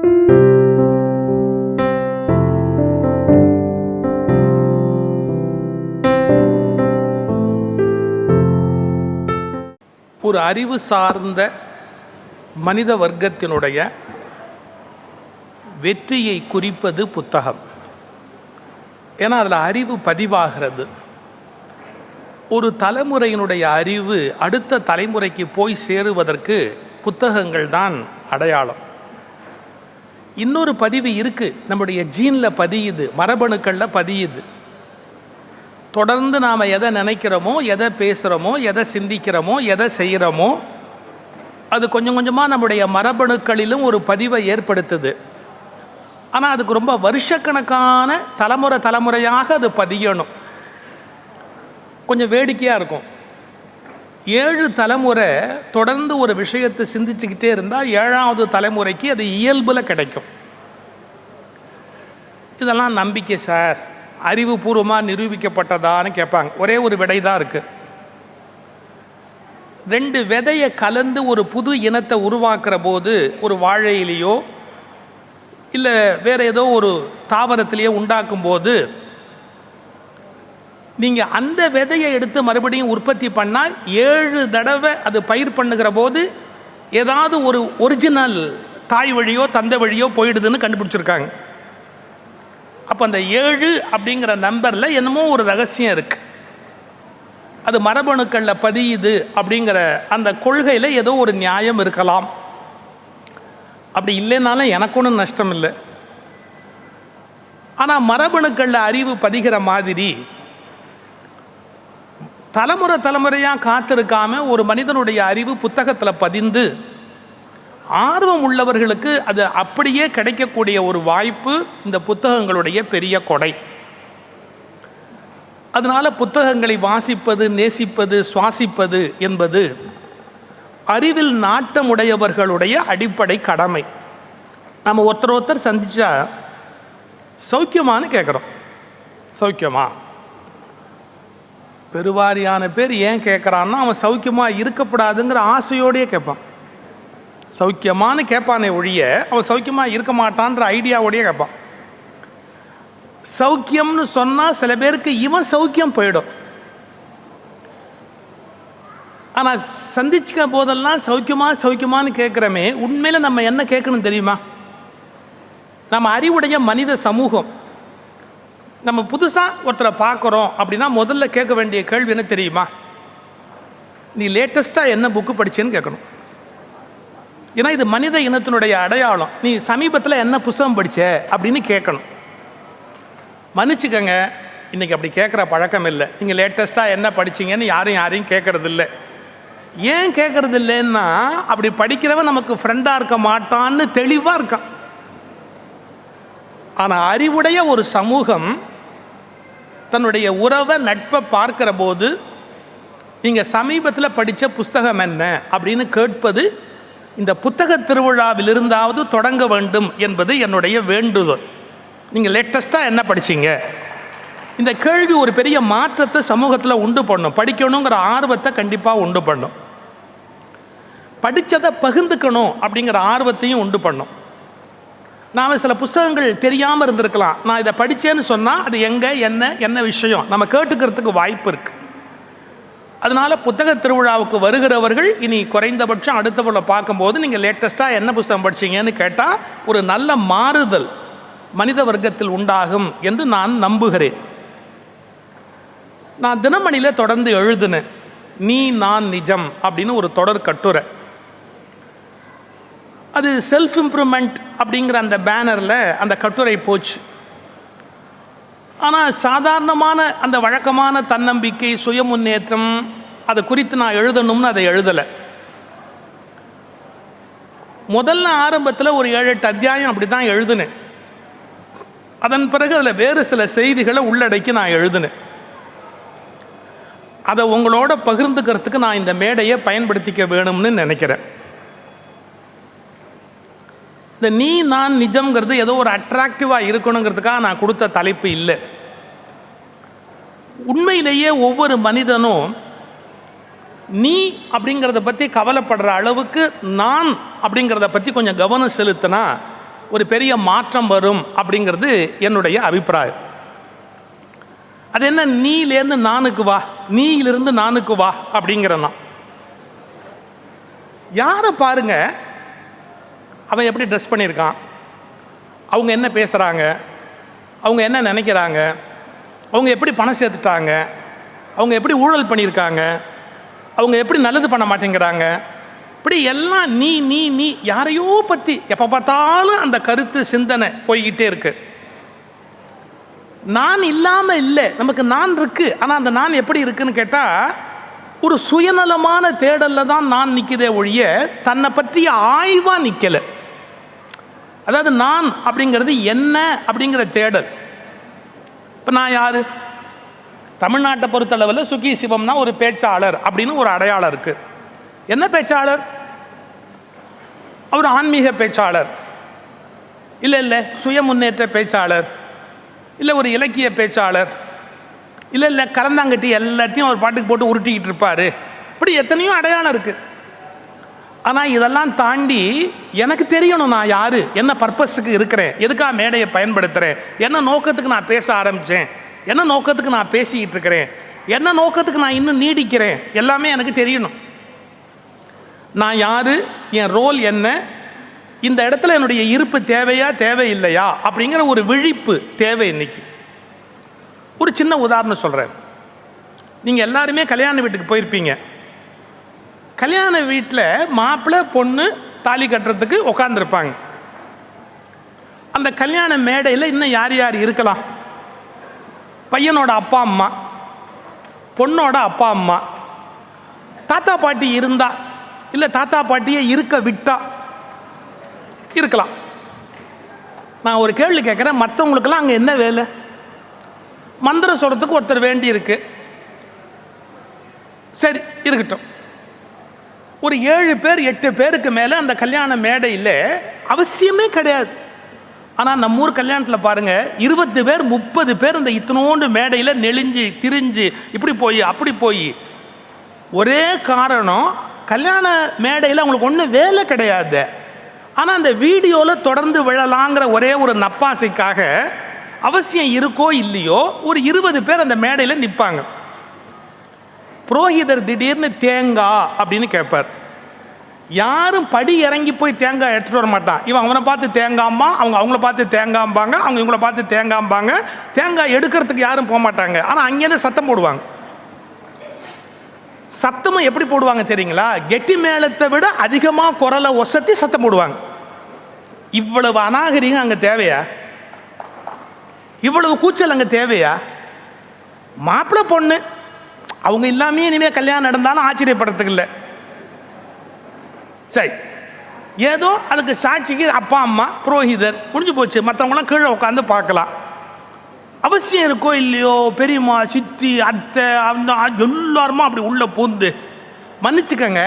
ஒரு அறிவு சார்ந்த மனித வர்க்கத்தினுடைய வெற்றியை குறிப்பது புத்தகம். ஏன்னா அதில் அறிவு பதிவாகிறது. ஒரு தலைமுறையினுடைய அறிவு அடுத்த தலைமுறைக்கு போய் சேருவதற்கு புத்தகங்கள் தான் அடையாளம். இன்னொரு பதிவு இருக்குது, நம்முடைய ஜீனில் பதியுது, மரபணுக்களில் பதியுது. தொடர்ந்து நாம் எதை நினைக்கிறோமோ, எதை பேசுகிறோமோ, எதை சிந்திக்கிறோமோ, எதை செய்கிறோமோ, அது கொஞ்சம் கொஞ்சமாக நம்முடைய மரபணுக்களிலும் ஒரு பதிவை ஏற்படுத்துது. ஆனால் அதுக்கு ரொம்ப வருஷக்கணக்கான தலைமுறையாக அது பதியணும். கொஞ்சம் வேடிக்கையாக இருக்கும். 7 தலைமுறை தொடர்ந்து ஒரு விஷயத்தை சிந்திச்சுக்கிட்டே இருந்தால் 7ஆவது தலைமுறைக்கு அது இயல்பில் கிடைக்கும். இதெல்லாம் நம்பிக்கை சார், அறிவுபூர்வமாக நிரூபிக்கப்பட்டதான்னு கேட்பாங்க. ஒரே ஒரு விடை தான் இருக்குது. 2 விதையை கலந்து ஒரு புது இனத்தை உருவாக்குற போது, ஒரு வாழையிலேயோ இல்லை வேறு ஏதோ ஒரு தாவரத்திலேயோ உண்டாக்கும் போது, நீங்கள் அந்த விதையை எடுத்து மறுபடியும் உற்பத்தி பண்ணால் 7 தடவை அது பயிர் பண்ணுகிற போது ஏதாவது ஒரு ஒரிஜினல் தாய் வழியோ தந்தை வழியோ போயிடுதுன்னு கண்டுபிடிச்சிருக்காங்க. அப்போ அந்த 7 அப்படிங்கிற நம்பரில் என்னமோ ஒரு ரகசியம் இருக்குது. அது மரபணுக்களில் பதியுது அப்படிங்கிற அந்த கொள்கையில் ஏதோ ஒரு நியாயம் இருக்கலாம். அப்படி இல்லைனாலும் எனக்கு ஒன்றும் நஷ்டம் இல்லை. ஆனால் மரபணுக்களில் அறிவு பதிகிற மாதிரி தலைமுறையாக காத்திருக்காம ஒரு மனிதனுடைய அறிவு புத்தகத்தில் பதிந்து ஆர்வம் உள்ளவர்களுக்கு அது அப்படியே கிடைக்கக்கூடிய ஒரு வாய்ப்பு இந்த புத்தகங்களுடைய பெரிய கொடை. அதனால் புத்தகங்களை வாசிப்பது, நேசிப்பது, சுவாசிப்பது என்பது அறிவில் நாட்டமுடையவர்களுடைய அடிப்படை கடமை. நம்ம ஒருத்தர் சந்திச்சா சௌக்கியமானு கேட்குறோம். சௌக்கியமா? பெருவாரியான பேர் ஏன் கேட்குறான்னா, அவன் சௌக்கியமாக இருக்கக்கூடாதுங்கிற ஆசையோடையே கேட்பான். சௌக்கியமானு கேட்பானே ஒழிய அவன் சௌக்கியமாக இருக்க மாட்டான்ற ஐடியாவோடையே கேட்பான். சௌக்கியம்னு சொன்னால் சில பேருக்கு இவன் சௌக்கியம் போயிடும். ஆனால் சந்திச்சுக்க போதெல்லாம் சௌக்கியமானு கேட்குறமே, உண்மையில் நம்ம என்ன கேட்கணும் தெரியுமா? நம்ம அறிவுடைய மனித சமூகம். நம்ம புதுசாக ஒருத்தரை பார்க்குறோம் அப்படின்னா முதல்ல கேட்க வேண்டிய கேள்வி என்ன தெரியுமா? நீ லேட்டஸ்ட்டாக என்ன புக்கு படிச்சேன்னு கேட்கணும். ஏன்னா இது மனித இனத்தினுடைய அடையாளம். நீ சமீபத்தில் என்ன புஸ்தகம் படித்த அப்படின்னு கேட்கணும். மன்னிச்சுக்கங்க, இன்றைக்கி அப்படி கேட்குற பழக்கம் இல்லை. நீங்கள் லேட்டஸ்ட்டாக என்ன படிச்சிங்கன்னு யாரையும் கேட்குறது இல்லை. ஏன் கேட்குறது இல்லைன்னா, அப்படி படிக்கிறவன் நமக்கு ஃப்ரெண்டாக இருக்க மாட்டான்னு தெளிவாக இருக்கான். ஆனால் அறிவுடைய ஒரு சமூகம் தன்னுடைய உறவை, நட்பை பார்க்கிற போது நீங்கள் சமீபத்தில் படித்த புஸ்தகம் என்ன அப்படின்னு கேட்பது இந்த புத்தக திருவிழாவிலிருந்தாவது தொடங்க வேண்டும் என்பது என்னுடைய வேண்டுதல். நீங்கள் லேட்டஸ்ட்டாக என்ன படிச்சிங்க? இந்த கேள்வி ஒரு பெரிய மாற்றத்தை சமூகத்தில் உண்டு பண்ணும். படிக்கணுங்கிற ஆர்வத்தை கண்டிப்பாக உண்டு பண்ணும். படித்ததை பகிர்ந்துக்கணும் அப்படிங்கிற ஆர்வத்தையும் உண்டு பண்ணும். நாம் சில புத்தகங்கள் தெரியாமல் இருந்திருக்கலாம். நான் இதை படித்தேன்னு சொன்னால் அது எங்கே, என்ன விஷயம் நம்ம கேட்டுக்கிறதுக்கு வாய்ப்பு இருக்குது. அதனால் புத்தக திருவிழாவுக்கு வருகிறவர்கள் இனி குறைந்தபட்சம் அடுத்தவர்களை பார்க்கும்போது நீங்கள் லேட்டஸ்ட்டாக என்ன புத்தகம் படிச்சிங்கன்னு கேட்டால் ஒரு நல்ல மாறுதல் மனித வர்க்கத்தில் உண்டாகும் என்று நான் நம்புகிறேன். நான் தினமணியில் தொடர்ந்து எழுதினேன், நீ நான் நிஜம் அப்படின்னு ஒரு தொடர் கட்டுரை. அது செல்ஃப் இம்ப்ரூவ்மெண்ட் அப்படிங்கிற அந்த பேனரில் அந்த கட்டுரை போச்சு. ஆனால் சாதாரணமான அந்த வழக்கமான தன்னம்பிக்கை, சுய முன்னேற்றம் அதை குறித்து நான் எழுதணும்னு அதை எழுதலை. முதல்ல ஆரம்பத்தில் ஒரு 7-8 அத்தியாயம் அப்படி தான் எழுதினேன். அதன் பிறகு அதில் வேறு சில செய்திகளை உள்ளடக்கி நான் எழுதினேன். அதை உங்களோட பகிர்ந்துக்கிறதுக்கு நான் இந்த மேடையை பயன்படுத்திக்க வேணும்னு நினைக்கிறேன். இந்த நீ நான் நிஜம்ங்கிறது ஏதோ ஒரு அட்ராக்டிவாக இருக்கணுங்கிறதுக்காக நான் கொடுத்த தலைப்பு இல்லை. உண்மையிலேயே ஒவ்வொரு மனிதனும் நீ அப்படிங்கிறத பற்றி கவலைப்படுற அளவுக்கு நான் அப்படிங்கிறத பற்றி கொஞ்சம் கவனம் செலுத்தினா ஒரு பெரிய மாற்றம் வரும் அப்படிங்கிறது என்னுடைய அபிப்பிராயம். அது என்ன, நீலேருந்து நானுக்கு வா, நீயிலிருந்து நானுக்கு வா அப்படிங்கிறனா. யாரை பாருங்க, அவன் எப்படி ட்ரெஸ் பண்ணியிருக்கான், அவங்க என்ன பேசுகிறாங்க, அவங்க என்ன நினைக்கிறாங்க, அவங்க எப்படி பணம் சேர்த்துட்டாங்க, அவங்க எப்படி ஊழல் பண்ணியிருக்காங்க, அவங்க எப்படி நல்லது பண்ண மாட்டேங்கிறாங்க, இப்படி எல்லாம் நீ நீ நீ யாரையோ பற்றி எப்போ பார்த்தாலும் அந்த கருத்து சிந்தனை போய்கிட்டே இருக்கு. நான் இல்லாமல் இல்லை, நமக்கு நான் இருக்கு. ஆனால் அந்த நான் எப்படி இருக்குன்னு கேட்டால் ஒரு சுயநலமான தேடலில் தான் நான் நிற்கிறதே ஒழிய தன்னை பற்றிய ஆய்வாக நிற்கலை. அதாவது நான் அப்படிங்கிறது என்ன அப்படிங்கிற தேடல். இப்போ நான் யார், தமிழ்நாட்டை பொறுத்தளவில் சுகி சிவம்னா ஒரு பேச்சாளர் அப்படின்னு ஒரு அடையாளம் இருக்குது. என்ன பேச்சாளர்? அவர் ஆன்மீக பேச்சாளர் இல்லை, இல்லை சுய முன்னேற்ற பேச்சாளர் இல்லை, ஒரு இலக்கிய பேச்சாளர் இல்லை, இல்லை கலந்தாங்கட்டி எல்லாத்தையும் ஒரு பாட்டுக்கு போட்டு உருட்டிக்கிட்டு இருப்பார். இப்படி எத்தனையோ அடையாளம் இருக்குது. ஆனால் இதெல்லாம் தாண்டி எனக்கு தெரியணும் நான் யார், என்ன பர்பஸுக்கு இருக்கிறேன், எதுக்காக மேடையை பயன்படுத்துகிறேன், என்ன நோக்கத்துக்கு நான் பேச ஆரம்பித்தேன், என்ன நோக்கத்துக்கு நான் பேசிக்கிட்டு இருக்கிறேன், என்ன நோக்கத்துக்கு நான் இன்னும் நீடிக்கிறேன், எல்லாமே எனக்கு தெரியணும். நான் யார், என் ரோல் என்ன, இந்த இடத்துல என்னுடைய இருப்பு தேவையா தேவையில்லையா அப்படிங்கிற ஒரு விழிப்பு தேவை. இன்னைக்கு ஒரு சின்ன உதாரணம் சொல்கிறேன். நீங்கள் எல்லாருமே கல்யாண வீட்டுக்கு போயிருப்பீங்க. கல்யாண வீட்டில் மாப்பிள்ளை பொண்ணு தாலி கட்டுறதுக்கு உட்காந்துருப்பாங்க. அந்த கல்யாண மேடையில் இன்னும் யார் யார் இருக்கலாம்? பையனோட அப்பா அம்மா, பொண்ணோட அப்பா அம்மா, தாத்தா பாட்டி இருந்தா, இல்லை தாத்தா பாட்டியை இருக்க விட்டா இருக்கலாம். நான் ஒரு கேள்வி கேட்குறேன், மற்றவங்களுக்கெல்லாம் அங்கே என்ன வேலை? மந்திரம் சொல்கிறதுக்கு ஒருத்தர் வேண்டி இருக்கு, சரி இருக்கட்டும். ஒரு 7 பேர் 8 பேருக்கு மேலே அந்த கல்யாண மேடையில் அவசியமே கிடையாது. ஆனால் நம்ம ஊர் கல்யாணத்தில் பாருங்கள், 20 பேர் 30 பேர் அந்த இத்தனோண்டு மேடையில் நெளிஞ்சு திரிஞ்சு இப்படி போய் அப்படி போய். ஒரே காரணம், கல்யாண மேடையில் அவங்களுக்கு ஒன்றும் வேலை கிடையாது. ஆனால் அந்த வீடியோவில் தொடர்ந்து விழலாங்கிற ஒரே ஒரு நப்பாசைக்காக அவசியம் இருக்கோ இல்லையோ ஒரு 20 பேர் அந்த மேடையில் நிற்பாங்க. புரோகிதர் திடீர்னு தேங்காய் அப்படின்னு கேட்பார். யாரும் படி இறங்கி போய் தேங்காய் எடுத்துகிட்டு வர மாட்டான். இவன் அவனை பார்த்து தேங்காம்மா, அவங்க அவங்கள பார்த்து தேங்காம்பாங்க, அவங்க இவங்கள பார்த்து தேங்காம்பாங்க. தேங்காய் எடுக்கிறதுக்கு யாரும் போக மாட்டாங்க. ஆனால் அங்கேருந்து சத்தம் போடுவாங்க. சத்தமும் எப்படி போடுவாங்க தெரியுங்களா? கெட்டி மேளத்தை விட அதிகமாக குரலை ஒசத்தி சத்தம் போடுவாங்க. இவ்வளவு அநாகரிகம் அங்கே தேவையா? இவ்வளவு கூச்சல் அங்கே தேவையா? மாப்பிள்ளை பொண்ணு அவங்க இல்லாமே இனிமேல் கல்யாணம் நடந்தாலும் ஆச்சரியப்படுறதுக்கு இல்லை. சரி, ஏதோ அதுக்கு சாட்சிக்கு அப்பா அம்மா புரோகிதர் முடிஞ்சு போச்சு. மற்றவங்களாம் கீழே உட்காந்து பார்க்கலாம். அவசியம் இருக்கோ இல்லையோ, பெரியம்மா சித்தி அத்தை அந்த எல்லாருமா அப்படி உள்ள பூந்து. மன்னிச்சுக்கங்க,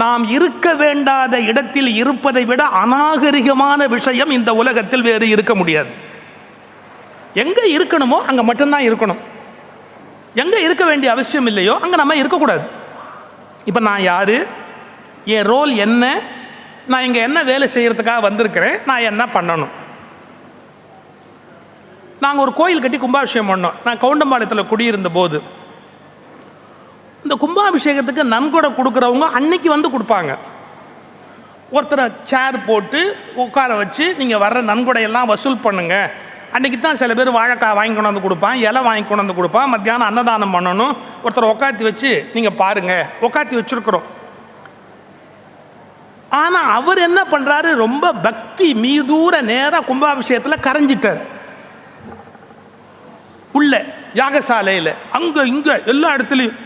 நாம் இருக்க வேண்டாத இடத்தில் இருப்பதை விட அநாகரிகமான விஷயம் இந்த உலகத்தில் வேறு இருக்க முடியாது. எங்கே இருக்கணுமோ அங்கே மட்டும்தான் இருக்கணும். எங்கே இருக்க வேண்டிய அவசியம் இல்லையோ அங்கே நம்ம இருக்கக்கூடாது. இப்போ நான் யார், என் ரோல் என்ன, நான் இங்கே என்ன வேலை செய்கிறதுக்காக வந்திருக்கிறேன், நான் என்ன பண்ணணும். நாங்கள் ஒரு கோயில் கட்டி கும்பாபிஷேகம் பண்ணோம். நான் கவுண்டம்பாளையத்தில் குடியிருந்த போது இந்த கும்பாபிஷேகத்துக்கு நன்கொடை கொடுக்குறவங்க அன்னைக்கு வந்து கொடுப்பாங்க. ஒருத்தரை சேர் போட்டு உட்கார வச்சு நீங்கள் வர்ற நன்கொடையெல்லாம் வசூல் பண்ணுங்க. அன்றைக்கி தான் சில பேர் வாழைக்காய் வாங்கி கொண்டு வந்து கொடுப்பான், இலை வாங்கி கொண்டு வந்து கொடுப்பான். மத்தியானம் அன்னதானம் பண்ணணும். ஒருத்தர் உட்காத்தி வச்சு நீங்கள் பாருங்கள், உட்காத்தி வச்சுருக்குறோம். ஆனால் அவர் என்ன பண்ணுறாரு, ரொம்ப பக்தி மீதூர நேராக கும்பாபிஷேகத்தில் கரைஞ்சிட்டார். உள்ள யாகசாலையில் அங்கே இங்கே எல்லா இடத்துலையும்.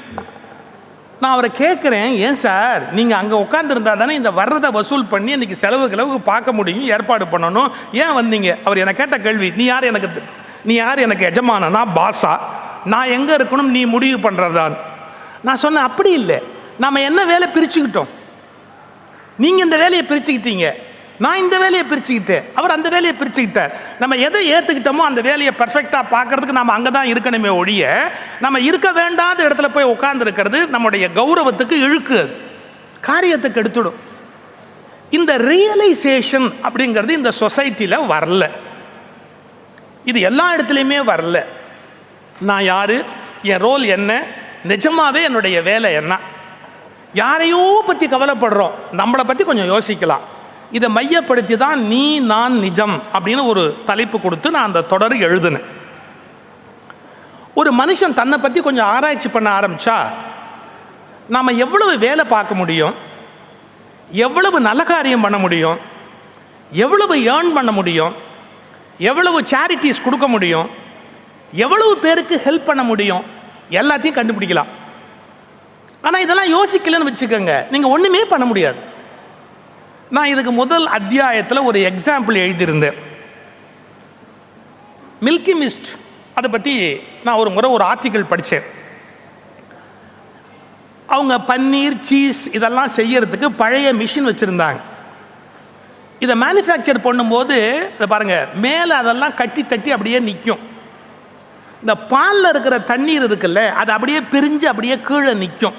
நான் அவரை கேட்குறேன், ஏன் சார் நீங்கள் அங்கே உட்காந்துருந்தா தானே இந்த வர்றதை வசூல் பண்ணி இன்றைக்கி செலவுக்கு பார்க்க முடியும், ஏற்பாடு பண்ணணும், ஏன் வந்தீங்க? அவர் என்னை கேட்ட கேள்வி, நீ யார் எனக்கு எஜமானனா பாஸா, நான் எங்கே இருக்கணும் நீ முடிவு பண்ணுறதான். நான் சொன்னேன், அப்படி இல்லை, நாம் என்ன வேலை பிரிச்சுக்கிட்டோம், நீங்கள் இந்த வேலையை பிரிச்சுக்கிட்டீங்க, நான் இந்த வேலையை பிரிச்சுக்கிட்டேன், அவர் அந்த வேலையை பிரிச்சுக்கிட்டார். நம்ம எதை ஏற்றுக்கிட்டோமோ அந்த வேலையை பர்ஃபெக்டாக பார்க்கறதுக்கு நம்ம அங்கே தான் இருக்கணுமே ஒழிய நம்ம இருக்க வேண்டாத இடத்துல போய் உட்கார்ந்து இருக்கிறது நம்முடைய கௌரவத்துக்கு இழுக்கு, காரியத்துக்கு எடுத்துடும். இந்த ரியலைசேஷன் அப்படிங்கிறது இந்த சொசைட்டியில் வரல. இது எல்லா இடத்துலையுமே வரல. நான் யாரு, என் ரோல் என்ன, நிஜமாவே என்னுடைய வேலை என்ன, யாரையோ பற்றி கவலைப்படுறோம், நம்மளை பற்றி கொஞ்சம் யோசிக்கலாம். இதை மையப்படுத்தி தான் நீ நான் நிஜம் அப்படின்னு ஒரு தலைப்பு கொடுத்து நான் அந்த தொடர் எழுதுனேன். ஒரு மனுஷன் தன்னை பற்றி கொஞ்சம் ஆராய்ச்சி பண்ண ஆரம்பித்தா நாம் எவ்வளவு வேலை பார்க்க முடியும், எவ்வளவு நல்ல காரியம் பண்ண முடியும், எவ்வளவு ஏர்ன் பண்ண முடியும், எவ்வளவு சேரிட்டிஸ் கொடுக்க முடியும், எவ்வளவு பேருக்கு ஹெல்ப் பண்ண முடியும், எல்லாத்தையும் கண்டுபிடிக்கலாம். ஆனால் இதெல்லாம் யோசிக்கலன்னு வச்சுக்கோங்க, நீங்கள் ஒன்றுமே பண்ண முடியாது. நான் இதுக்கு முதல் அத்தியாயத்தில் ஒரு எக்ஸாம்பிள் எழுதியிருந்தேன். மில்கி மிஸ்ட் அதை பற்றி நான் ஒரு முறை ஒரு ஆர்டிக்கிள் படித்தேன். அவங்க பன்னீர், சீஸ் இதெல்லாம் செய்யறதுக்கு பழைய மிஷின் வச்சுருந்தாங்க. இதை மேனுஃபேக்சர் பண்ணும்போது இதை பாருங்கள், மேலே அதெல்லாம் கட்டி தட்டி அப்படியே நிற்கும். இந்த பாலில் இருக்கிற தண்ணீர் இருக்குல்ல, அது அப்படியே பிரிஞ்சு அப்படியே கீழே நிற்கும்.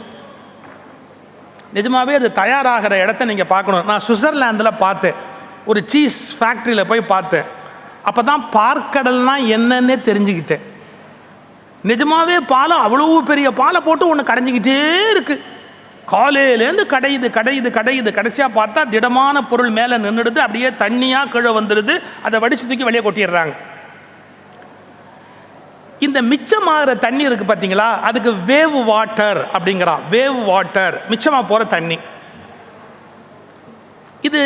நிஜமாவே அது தயாராகிற இடத்த நீங்கள் பார்க்கணும். நான் சுவிட்சர்லாந்தில் பார்த்தேன், ஒரு சீஸ் ஃபேக்ட்ரியில் போய் பார்த்தேன். அப்போ தான் பார்க்கடல்னா என்னன்னே தெரிஞ்சுக்கிட்டேன். நிஜமாவே பாலை, அவ்வளவு பெரிய பாலை போட்டு ஒன்று கடைஞ்சிக்கிட்டே இருக்கு. காலையிலேருந்து கடையுது கடையுது கடையுது, கடைசியாக பார்த்தா திடமான பொருள் மேலே நின்றுடுது, அப்படியே தண்ணியாக கீழே வந்துடுது. அதை வடிச்சு தூக்கி வெளியே கொட்டிடுறாங்க. இந்த மிச்சமாகிற தண்ணி இருக்கு பார்த்தீங்களா, அதுக்கு வேவ் வாட்டர் அப்படிங்கிறான். வேவ் வாட்டர், மிச்சமாக போகிற தண்ணி. இது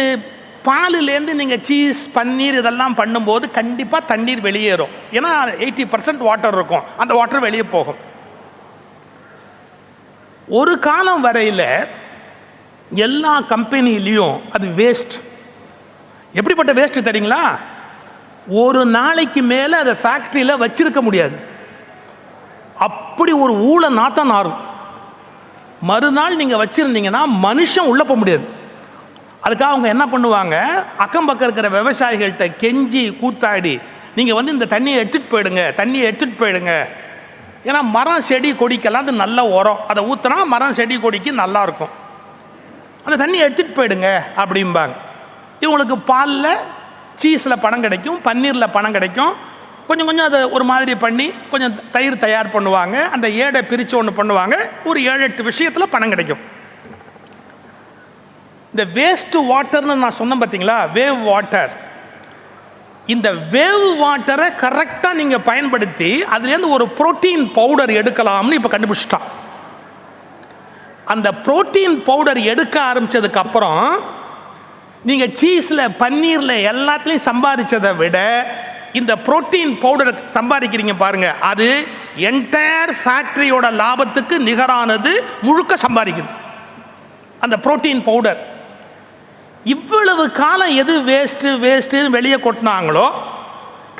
பாலிலேருந்து நீங்கள் சீஸ், பன்னீர் இதெல்லாம் பண்ணும்போது கண்டிப்பாக தண்ணீர் வெளியேறும். ஏன்னா 80% வாட்டர் இருக்கும், அந்த வாட்டர் வெளியே போகும். ஒரு காலம் வரையில் எல்லா கம்பெனிலையும் அது வேஸ்ட். எப்படிப்பட்ட வேஸ்ட் தெரியுங்களா? ஒரு நாளைக்கு மேலே அதை ஃபேக்ட்ரியில் வச்சிருக்க முடியாது. அப்படி ஒரு ஊழ நாத்தம் நாரும். மறுநாள் நீங்கள் வச்சுருந்தீங்கன்னா மனுஷன் உள்ளே போக முடியாது. அதுக்காக அவங்க என்ன பண்ணுவாங்க, அக்கம் பக்கம் இருக்கிற விவசாயிகள்கிட்ட கெஞ்சி கூத்தாடி, நீங்கள் இந்த தண்ணியை எடுத்துகிட்டு போயிடுங்க, தண்ணியை எடுத்துகிட்டு போயிடுங்க. ஏன்னா மரம் செடி கொடிக்கெல்லாம் அது நல்ல உரம், அதை ஊற்றினா மரம் செடி கொடிக்கு நல்லா இருக்கும், அந்த தண்ணியை எடுத்துகிட்டு போயிடுங்க அப்படிம்பாங்க. இவங்களுக்கு பாலில், சீஸில் பணம் கிடைக்கும், பன்னீரில் பணம் கிடைக்கும். கொஞ்சம் கொஞ்சம் அதை ஒரு மாதிரி பண்ணி கொஞ்சம் தயிர் தயார் பண்ணுவாங்க. அந்த ஏடை பிரித்து ஒன்று பண்ணுவாங்க. ஒரு 7-8 விஷயத்தில் பணம் கிடைக்கும். இந்த வேஸ்ட் வாட்டர்னு நான் சொன்னேன் பார்த்தீங்களா, வேவ் வாட்டர். இந்த வேவ் வாட்டரை கரெக்டாக நீங்கள் பயன்படுத்தி அதுலேருந்து ஒரு புரோட்டீன் பவுடர் எடுக்கலாம்னு இப்போ கண்டுபிடிச்சிட்டான். அந்த புரோட்டீன் பவுடர் எடுக்க ஆரம்பித்ததுக்கு அப்புறம் நீங்கள் சீஸில், பன்னீரில் எல்லாத்துலேயும் சம்பாதிச்சதை விட இந்த புரோட்டீன் பவுடர் சம்பாதிக்கிறீங்க பாருங்க, அது என்டையர் ஃபேக்டரியோட லாபத்துக்கு நிகரானது, முழுக்க சம்பாதிக்குது அந்த புரோட்டீன் பவுடர். இவ்வளவு காலம் எது வேஸ்ட்டுன்னு வெளியே கொட்டினாங்களோ,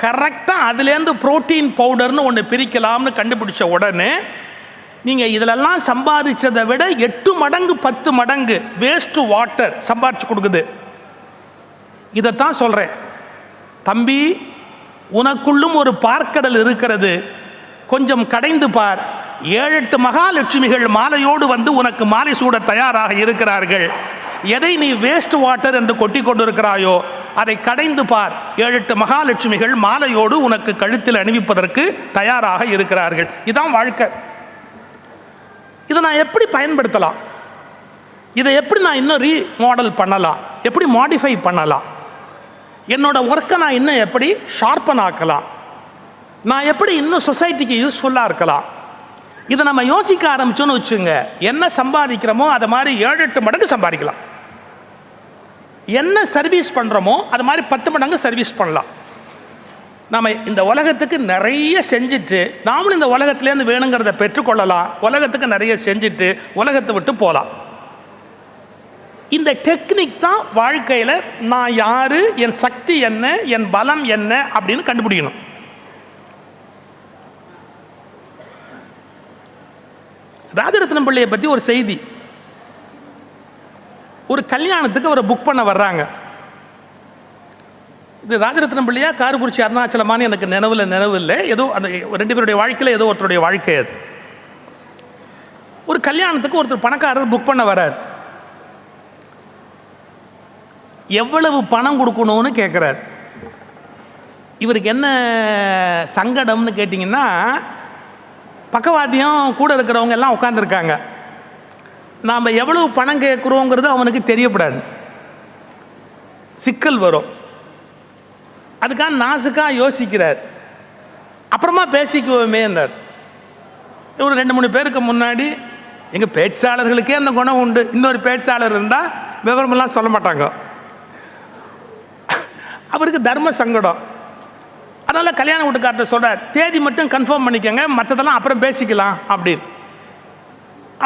கரெக்டாக அதுலேருந்து புரோட்டீன் பவுடர்னு ஒன்று பிரிக்கலாம்னு கண்டுபிடிச்ச உடனே நீங்கள் இதிலெல்லாம் சம்பாதிச்சதை விட 8 மடங்கு 10 மடங்கு வேஸ்ட் வாட்டர் சம்பாதிச்சு கொடுக்குது. இதைத்தான் சொல்கிறேன், தம்பி, உனக்குள்ளும் ஒரு பார்க்கடல் இருக்கிறது, கொஞ்சம் கடைந்து பார். 7-8 மகாலட்சுமிகள் மாலையோடு உனக்கு மாலை சூட தயாராக இருக்கிறார்கள். எதை நீ வேஸ்ட் வாட்டர் என்று கொட்டி கொண்டிருக்கிறாயோ அதை கடைந்து பார். 7-8 மகாலட்சுமிகள் மாலையோடு உனக்கு கழுத்தில் அணிவிப்பதற்கு தயாராக இருக்கிறார்கள். இதுதான் வாழ்க்கை. இதை நான் எப்படி பயன்படுத்தலாம், இதை எப்படி நான் இன்னும் ரீமாடல் பண்ணலாம், எப்படி மாடிஃபை பண்ணலாம், என்னோட ஒர்க்கை நான் இன்னும் எப்படி ஷார்ப்பன் ஆக்கலாம், நான் எப்படி இன்னும் சொசைட்டிக்கு யூஸ்ஃபுல்லாக இருக்கலாம். இதை நம்ம யோசிக்க ஆரம்பிச்சோன்னு வச்சுங்க, என்ன சம்பாதிக்கிறோமோ அதை மாதிரி 7-8 மடங்கு சம்பாதிக்கலாம். என்ன சர்வீஸ் பண்ணுறோமோ அது மாதிரி 10 மடங்கு சர்வீஸ் பண்ணலாம். நம்ம இந்த உலகத்துக்கு நிறைய செஞ்சுட்டு நாமளும் இந்த உலகத்துலேருந்து வேணுங்கிறத பெற்றுக்கொள்ளலாம். உலகத்துக்கு நிறைய செஞ்சுட்டு உலகத்தை விட்டு போகலாம். இந்த டெக்னிக் தான் வாழ்க்கையில் நான் யாரு, என் சக்தி என்ன, என் பலம் என்ன அப்படின்னு கண்டுபிடிக்கணும். ராஜரத்னம் பிள்ளையை பற்றி ஒரு செய்தி. ஒரு கல்யாணத்துக்கு அவரை புக் பண்ண வர்றாங்க. இது ராஜரத்னம் பிள்ளையா காரக்குறிச்சி அருணாச்சலமானு எனக்கு நினைவு இல்லை, ஏதோ அந்த 2 பேருடைய வாழ்க்கையில் ஏதோ ஒருத்தருடைய வாழ்க்கை அது. ஒரு கல்யாணத்துக்கு ஒருத்தர் பணக்காரர் புக் பண்ண வர்றார். எவ்வளவு பணம் கொடுக்கணும்னு கேட்குறார். இவருக்கு என்ன சங்கடம்னு கேட்டிங்கன்னா, பக்கவாத்தியம் கூட இருக்கிறவங்க எல்லாம் உட்காந்துருக்காங்க. நாம் எவ்வளவு பணம் கேட்குறோங்கிறது அவனுக்கு தெரியப்படாது, சிக்கல் வரும். அதுக்காக நாசுக்காக யோசிக்கிறார். அப்புறமா பேசிக்குவோமே என்றார். ஒரு 2-3 பேருக்கு முன்னாடி எங்கள் பேச்சாளர்களுக்கே அந்த குணம் உண்டு, இன்னொரு பேச்சாளர் இருந்தால் விவரமெல்லாம் சொல்ல மாட்டாங்க. அவருக்கு தர்ம சங்கடம். அதனால் கல்யாண வீட்டுக்கார்ட்ட சொல்கிறார், தேதி மட்டும் கன்ஃபார்ம் பண்ணிக்கோங்க, மற்றதெல்லாம் அப்புறம் பேசிக்கலாம் அப்படின்னு.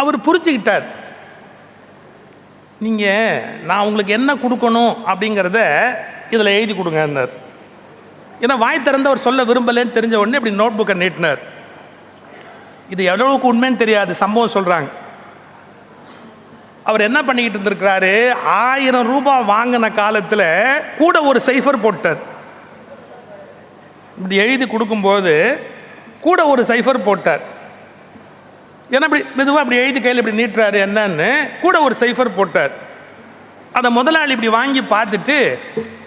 அவர் புரிஞ்சுக்கிட்டார். நீங்கள் நான் உங்களுக்கு என்ன கொடுக்கணும் அப்படிங்கிறத இதில் எழுதி கொடுங்கன்னார். ஏன்னா வாய் திறந்து அவர் சொல்ல விரும்பலேன்னு தெரிஞ்ச உடனே இப்படி நோட் புக்கை நீட்டினார். இது எவ்வளவுக்கு உண்மைன்னு தெரியாது, சம்பவம் சொல்கிறாங்க. அவர் என்ன பண்ணிக்கிட்டு இருந்திருக்கிறாரு, 1000 ரூபாய் வாங்கின காலத்தில் கூட ஒரு சைஃபர் போட்டார். இப்படி எழுதி கொடுக்கும்போது கூட ஒரு சைஃபர் போட்டார். ஏன்னா இப்படி மெதுவாக இப்படி எழுதி கையில் இப்படி நீட்டுறாரு என்னன்னு கூட ஒரு சைஃபர் போட்டார். அதை முதலாளி இப்படி வாங்கி பார்த்துட்டு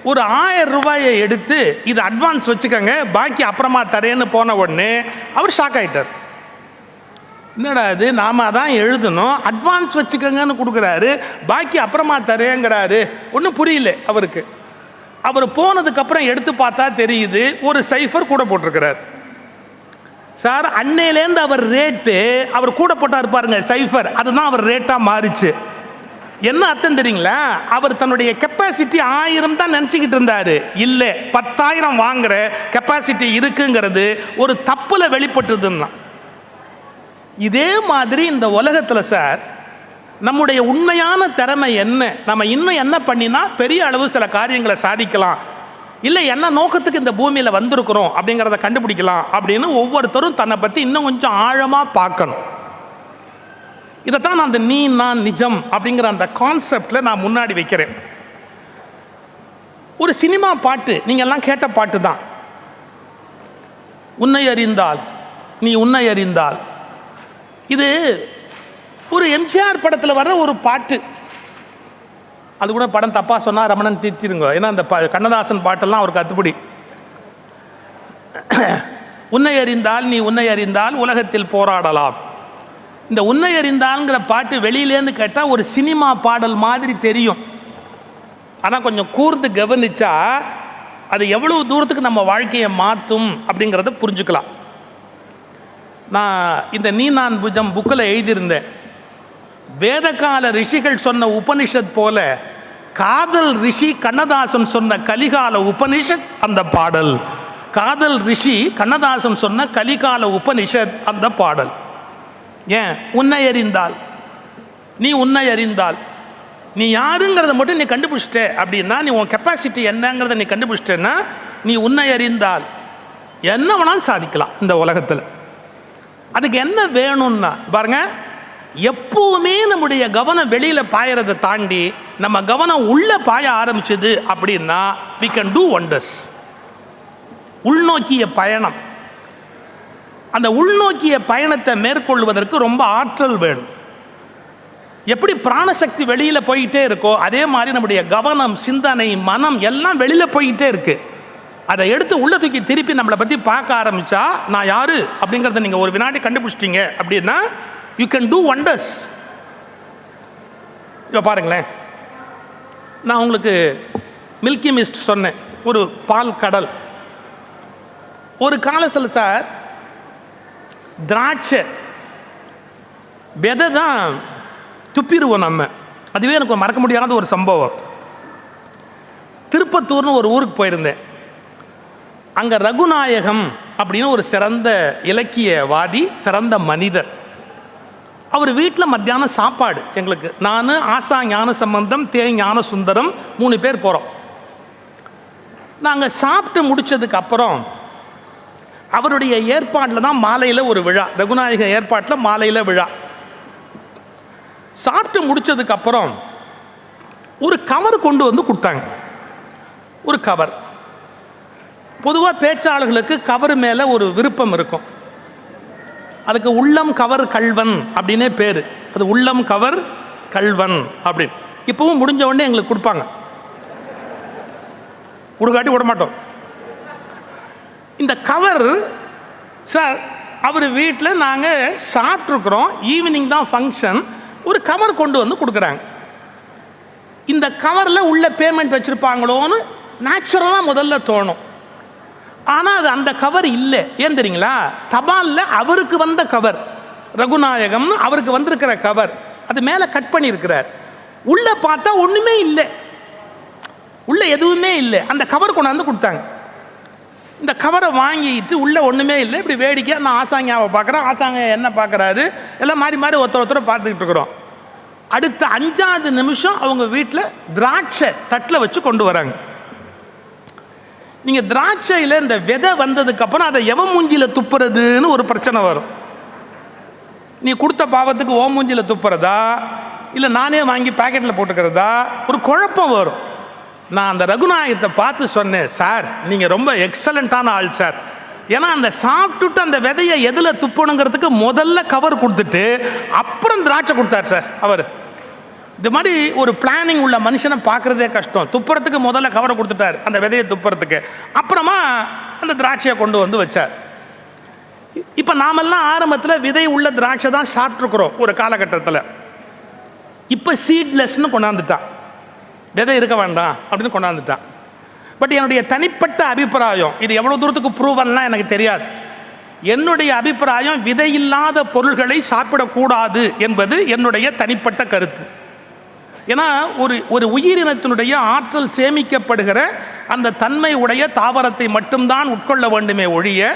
ஒரு 1000 ரூபாயை எடுத்து இது அட்வான்ஸ் வச்சுக்கோங்க, பாக்கி அப்புறமா தரேன்னு போன உடனே அவர் ஷாக் ஆகிட்டார். என்னடா இது, நாம தான் எழுதணும், அட்வான்ஸ் வச்சுக்கோங்கன்னு கொடுக்குறாரு, பாக்கி அப்புறமா தரேங்கிறாரு. ஒன்றும் புரியல அவருக்கு. அவர் போனதுக்கப்புறம் எடுத்து பார்த்தா தெரியுது ஒரு சைஃபர் கூட போட்டிருக்கிறார். சார், அன்னையிலேருந்து அவர் ரேட்டு, அவர் கூட போட்டார் பாருங்க சைஃபர், அதுதான் அவர் ரேட்டாக மாறிச்சு. என்ன அர்த்தம் தெரியுங்களா? அவர் தன்னுடைய கெப்பாசிட்டி 1000 தான் நினச்சிக்கிட்டு இருந்தாரு. இல்லை, 10,000 வாங்குற கெப்பாசிட்டி இருக்குங்கிறது ஒரு தப்புல வெளிப்பட்டதுன்னா. இதே மாதிரி இந்த உலகத்தில் சார் நம்முடைய உண்மையான திறமை என்ன, நம்ம இன்னும் என்ன பண்ணினா பெரிய அளவு சில காரியங்களை சாதிக்கலாம், இல்லை என்ன நோக்கத்துக்கு இந்த பூமியில் வந்திருக்கிறோம் அப்படிங்கிறத கண்டுபிடிக்கலாம் அப்படின்னு ஒவ்வொருத்தரும் தன்னை பற்றி இன்னும் கொஞ்சம் ஆழமாக பார்க்கணும். இதைத்தான் நான் அந்த நீ நான் நிஜம் அப்படிங்கிற அந்த கான்செப்டில் நான் முன்னாடி வைக்கிறேன். ஒரு சினிமா பாட்டு நீங்கள் எல்லாம் கேட்ட பாட்டு தான், உன்னை அறிந்தால் நீ உன்னை அறிந்தால். இது ஒரு எம்ஜிஆர் படத்தில் வர்ற ஒரு பாட்டு. அது கூட படம் தப்பாக சொன்னால் ரமணன் தீர்த்திருங்க, ஏன்னா அந்த கண்ணதாசன் பாட்டெல்லாம் அவருக்கு அத்துப்படி. உன்னை அறிந்தால் நீ உன்னை அறிந்தால் உலகத்தில் போராடலாம். இந்த உன்னை அறிந்தால்ங்கிற பாட்டு வெளியிலேருந்து கேட்டால் ஒரு சினிமா பாடல் மாதிரி தெரியும். ஆனால் கொஞ்சம் கூர்ந்து கவனிச்சா அது எவ்வளவு தூரத்துக்கு நம்ம வாழ்க்கையை மாற்றும் அப்படிங்கிறத புரிஞ்சுக்கலாம். நான் இந்த நீ நான் புஜம் புக்கில் எழுதியிருந்தேன், வேதகால ரிஷிகள் சொன்ன உபனிஷத் போல காதல் ரிஷி கண்ணதாசன் சொன்ன கலிகால உபனிஷத் அந்த பாடல். காதல் ரிஷி கண்ணதாசன் சொன்ன கலிகால உபனிஷத் அந்த பாடல். ஏன்? உன்னை அறிந்தால் நீ உன்னை அறிந்தால், நீ யாருங்கிறத மட்டும் நீ கண்டுபிடிச்சிட்ட அப்படின்னா, நீ உன் கெப்பாசிட்டி என்னங்கிறத நீ கண்டுபிடிச்சிட்டேன்னா, நீ உன்னை அறிந்தால் என்ன வேணாலும் சாதிக்கலாம் இந்த உலகத்தில். அதுக்கு என்ன வேணும்னா பாருங்க, எப்பவுமே நம்முடைய கவனம் வெளியில் பாயறதை தாண்டி நம்ம கவனம் உள்ள பாய ஆரம்பிச்சது அப்படின்னா we can do wonders. உள்நோக்கிய பயணம், அந்த உள்நோக்கிய பயணத்தை மேற்கொள்வதற்கு ரொம்ப ஆற்றல் வேணும். எப்படி பிராணசக்தி வெளியில் போயிட்டே இருக்கோ அதே மாதிரி நம்முடைய கவனம், சிந்தனை, மனம் எல்லாம் வெளியில் போயிட்டே இருக்கு. அதை எடுத்து உள்ள தூக்கி திருப்பி நம்மளை பற்றி பார்க்க ஆரம்பிச்சா நான் யாரு அப்படிங்கிறத நீங்கள் ஒரு வினாடி கண்டுபிடிச்சிட்டீங்க அப்படின்னா யூ கேன் டூ வண்டர்ஸ். இப்போ பாருங்களேன், நான் உங்களுக்கு மில்கி மிஸ்ட் சொன்னேன், ஒரு பால் கடல். ஒரு காலத்தில் சார் திராட்சை விதை தான் துப்பிடுவோம் நம்ம. அதுவே எனக்கு மறக்க முடியாத ஒரு சம்பவம். திருப்பத்தூர்னு ஒரு ஊருக்கு போயிருந்தேன். அங்கே ரகுநாயகம் அப்படின்னு ஒரு சிறந்த இலக்கியவாதி, சிறந்த மனிதர். அவர் வீட்டில் மத்தியானம் சாப்பாடு எங்களுக்கு, நான், ஆசா ஞான சம்பந்தம், தே ஞான சுந்தரம் 3 பேர் போகிறோம். நாங்கள் சாப்பிட்டு முடித்ததுக்கு அப்புறம் அவருடைய ஏற்பாட்டில் தான் மாலையில் ஒரு விழா, ரகுநாயக ஏற்பாட்டில் மாலையில் விழா. சாப்பிட்டு முடித்ததுக்கு அப்புறம் ஒரு கவர் கொண்டு வந்து கொடுத்தாங்க. ஒரு கவர். பொதுவாக பேச்சாளர்களுக்கு கவர் மேலே ஒரு விருப்பம் இருக்கும். அதுக்கு உள்ளம் கவர் கல்வன் அப்படின்னே பேர். அது உள்ளம் கவர் கல்வன் அப்படின்னு இப்பவும் முடிஞ்ச உடனே எங்களுக்கு கொடுப்பாங்க. கொடுக்காட்டி விட மாட்டோம். இந்த கவர் சார், அவர் வீட்டில் நாங்கள் சாப்பிட்ருக்குறோம், ஈவினிங் தான் ஃபங்க்ஷன், ஒரு கவர் கொண்டு வந்து கொடுக்குறாங்க. இந்த கவரில் உள்ள பேமெண்ட் வச்சுருப்பாங்களோன்னு நேச்சுரலாக முதல்ல தோணும். ஆனால் அது அந்த கவர் இல்லை. ஏன் தெரியுங்களா? தபாலில் அவருக்கு வந்த கவர், ரகுநாயகம்னு அவருக்கு வந்திருக்கிற கவர், அது மேலே கட் பண்ணியிருக்கிறார். உள்ளே பார்த்தா ஒன்றுமே இல்லை, உள்ளே எதுவுமே இல்லை. அந்த கவர் கொண்டாந்து கொடுத்தாங்க. இந்த கவரை வாங்கிட்டு உள்ளே ஒன்றுமே இல்லை. இப்படி வேடிக்கையாக நான் ஆசாங்கியாவை பார்க்குறேன், ஆசாங்க என்ன பார்க்குறாரு, எல்லாம் மாறி மாறி ஒருத்தரை பார்த்துக்கிட்டு இருக்கிறோம். அடுத்த 5வது நிமிஷம் அவங்க வீட்டில் திராட்சை தட்டில் வச்சு கொண்டு வராங்க. நீங்கள் திராட்சையில் இந்த விதை வந்ததுக்கப்புறம் அதை எவன் மூஞ்சியில் துப்புறதுன்னு ஒரு பிரச்சனை வரும். நீ கொடுத்த பாவத்துக்கு ஓ மூஞ்சியில் துப்புறதா இல்லை நானே வாங்கி பேக்கெட்டில் போட்டுக்கிறதா, ஒரு குழப்பம் வரும். நான் அந்த ரகுநாயகத்தை பார்த்து சொன்னேன், சார் நீங்கள் ரொம்ப எக்ஸலண்ட்டான ஆள் சார். ஏன்னா அந்த சாப்பிட்டுட்டு அந்த விதையை எதில் துப்பணுங்கிறதுக்கு முதல்ல கவர் கொடுத்துட்டு அப்புறம் திராட்சை கொடுத்தார் சார். அவர் இது மாதிரி ஒரு பிளானிங் உள்ள மனுஷனை பார்க்குறதே கஷ்டம். துப்புறதுக்கு முதல்ல கவரை கொடுத்துட்டார், அந்த விதையை துப்புறதுக்கு அப்புறமா அந்த திராட்சையை கொண்டு வந்து வச்சார். இப்போ நாமெல்லாம் ஆரம்பத்தில் விதை உள்ள திராட்சை தான் சாப்பிட்ருக்குறோம் ஒரு காலகட்டத்தில். இப்போ சீட்லெஸ்ன்னு கொண்டாந்துட்டான், விதை இருக்க வேண்டாம் அப்படின்னு கொண்டாந்துட்டான். பட் என்னுடைய தனிப்பட்ட அபிப்பிராயம், இது எவ்வளோ தூரத்துக்கு ப்ரூவன்லாம் எனக்கு தெரியாது, என்னுடைய அபிப்பிராயம் விதை இல்லாத பொருள்களை சாப்பிடக்கூடாது என்பது என்னுடைய தனிப்பட்ட கருத்து. ஏன்னா ஒரு உயிரினத்தினுடைய ஆற்றல் சேமிக்கப்படுகிற அந்த தன்மை உடைய தாவரத்தை மட்டும்தான் உட்கொள்ள வேண்டுமே ஒழிய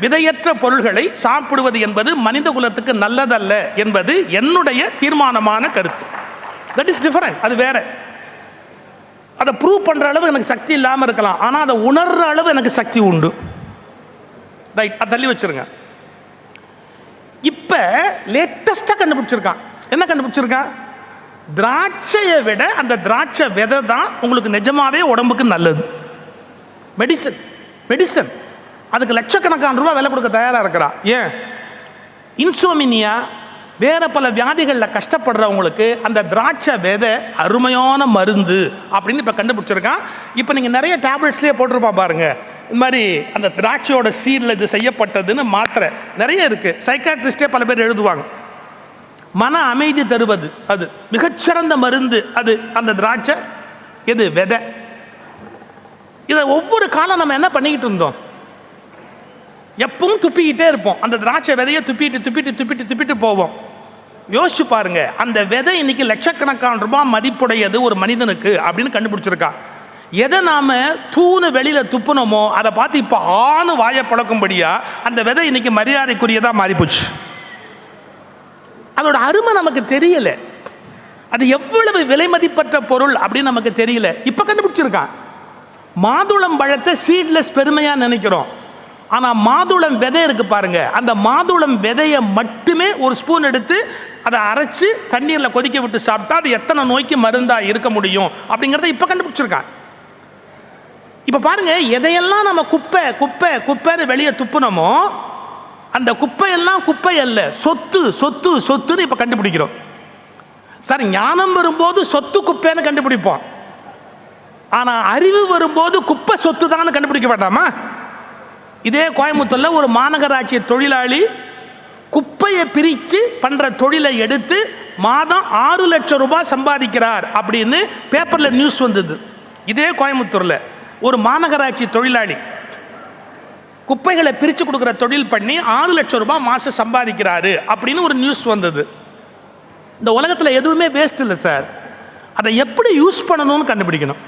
விதையற்ற பொருள்களை சாப்பிடுவது என்பது மனித குலத்துக்கு நல்லதல்ல என்பது என்னுடைய தீர்மானமான கருத்து. தட் இஸ் டிஃபரண்ட், அது வேற. அதை ப்ரூவ் பண்ணுற அளவு எனக்கு சக்தி இல்லாமல் இருக்கலாம், ஆனால் அதை உணர்ற அளவு எனக்கு சக்தி உண்டு. ரைட், அதை தள்ளி வச்சிருங்க. இப்போ லேட்டஸ்டாக கண்டுபிடிச்சிருக்கான். என்ன கண்டுபிடிச்சிருக்கான்? திராட்சையை விட அந்த திராட்சை விதை தான் உங்களுக்கு நிஜமாவே உடம்புக்கு நல்லது. மெடிசன் அதுக்கு லட்சக்கணக்கான ரூபாய் விலை கொடுக்க தயாராக இருக்கிறான். ஏன்? இன்சோமினியா வேற பல வியாதிகளில் கஷ்டப்படுறவங்களுக்கு அந்த திராட்சை விதை அருமையான மருந்து அப்படின்னு இப்போ கண்டுபிடிச்சிருக்கான். இப்போ நீங்கள் நிறைய டேப்லெட்ஸ்லேயே போட்டிருப்பா பாருங்க, இந்த மாதிரி அந்த திராட்சையோட சீடில் இது செய்யப்பட்டதுன்னு மாத்திரை நிறைய இருக்குது. சைக்காட்ரிஸ்டே பல பேர் எழுதுவாங்க. மன அமைதி தருவது அது மிகச்சிறந்த மருந்து. அது அந்த திராட்சை எது விதை. இதை ஒவ்வொரு காலம் நம்ம என்ன பண்ணிக்கிட்டு இருந்தோம்? எப்பவும் துப்பிக்கிட்டே இருப்போம். அந்த திராட்சை விதையை துப்பிட்டு போவோம். யோசிச்சு பாருங்க, அந்த விதை இன்னைக்கு லட்சக்கணக்கான ரூபாய் மதிப்புடையது ஒரு மனிதனுக்கு அப்படின்னு கண்டுபிடிச்சிருக்கா. எதை நாம தூணு வெளியில துப்புனோமோ அதை பார்த்து இப்போ ஆணு வாயை பழக்கும்படியா அந்த விதை இன்னைக்கு மரியாதைக்குரியதா மாறிப்போச்சு. அதோட அருமை நமக்கு தெரியல, அது எவ்வளவு விலை மதிப்பற்ற பொருள் அப்படின்னு நமக்கு தெரியல. இப்ப கண்டுபிடிச்சிருக்கான். மாதுளம் பழத்தை சீட்லெஸ் பெருமையா நினைக்கிறோம், ஆனா மாதுளம் விதை இருக்கு பாருங்க, அந்த மாதுளம் விதையை மட்டுமே ஒரு ஸ்பூன் எடுத்து அதை அரைச்சு தண்ணீர்ல கொதிக்க விட்டு சாப்பிட்டா அது எத்தனை நோய்க்கு மருந்தா இருக்க முடியும் அப்படிங்கறத இப்ப கண்டுபிடிச்சிருக்கான். இப்ப பாருங்க, எதையெல்லாம் நம்ம குப்பை குப்பை குப்பைன்னு வெளியே துப்புனமோ அந்த குப்பையெல்லாம் குப்பை அல்ல, சொத்து சொத்து சொத்துன்னு இப்ப கண்டுபிடிக்கிறோம். சார், ஞானம் வரும்போது சொத்து குப்பைன்னு கண்டுபிடிப்போம், ஆனா அறிவு வரும்போது குப்பை சொத்து தான் கண்டுபிடிக்க வேண்டாமா? இதே கோயம்புத்தூர்ல ஒரு மாநகராட்சி தொழிலாளி குப்பையை பிரித்து பண்ற தொழிலை எடுத்து மாதம் 6 லட்சம் ரூபாய் சம்பாதிக்கிறார் அப்படின்னு பேப்பர்ல நியூஸ் வந்தது. இதே கோயம்புத்தூர்ல ஒரு மாநகராட்சி தொழிலாளி குப்பைகளை பிரித்து கொடுக்குற தொழில் பண்ணி 6 லட்சம் ரூபாய் மாசம் சம்பாதிக்கிறாரு அப்படின்னு ஒரு நியூஸ் வந்தது. இந்த உலகத்தில் எதுவுமே வேஸ்ட் இல்லை சார், அதை எப்படி யூஸ் பண்ணணும்னு கண்டுபிடிக்கணும்.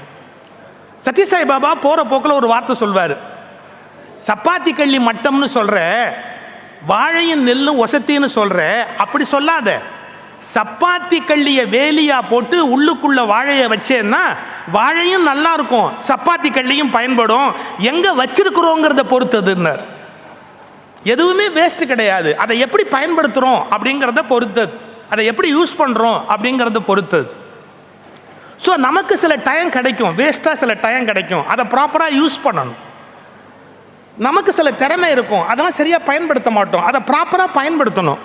சத்யசாய் பாபா போற போக்கில் ஒரு வார்த்தை சொல்வார், சப்பாத்தி கள்ளி மட்டம்னு சொல்ற, வாழையும் நெல்லும் ஒசத்தின்னு சொல்ற, அப்படி சொல்லாத. சப்பாத்தி கள்ளிய வேலியா போட்டு உள்ளுக்குள்ள வாழையை வச்சேன்னா வாழையும் நல்லா இருக்கும், சப்பாத்தி கள்ளியும் பயன்படும். எங்க வச்சிருக்கிறோங்கிறத பொறுத்ததுன்னார். எதுவுமே வேஸ்ட் கிடையாது, அதை எப்படி பயன்படுத்துறோம் அப்படிங்கிறத பொறுத்தது, அதை எப்படி யூஸ் பண்றோம் அப்படிங்கிறத பொறுத்தது. ஸோ நமக்கு சில டைம் கிடைக்கும், வேஸ்டா சில டைம் கிடைக்கும், அதை ப்ராப்பரா யூஸ் பண்ணணும். நமக்கு சில திறமை இருக்கும், அதெல்லாம் சரியா பயன்படுத்த மாட்டோம், அதை ப்ராப்பரா பயன்படுத்தணும்.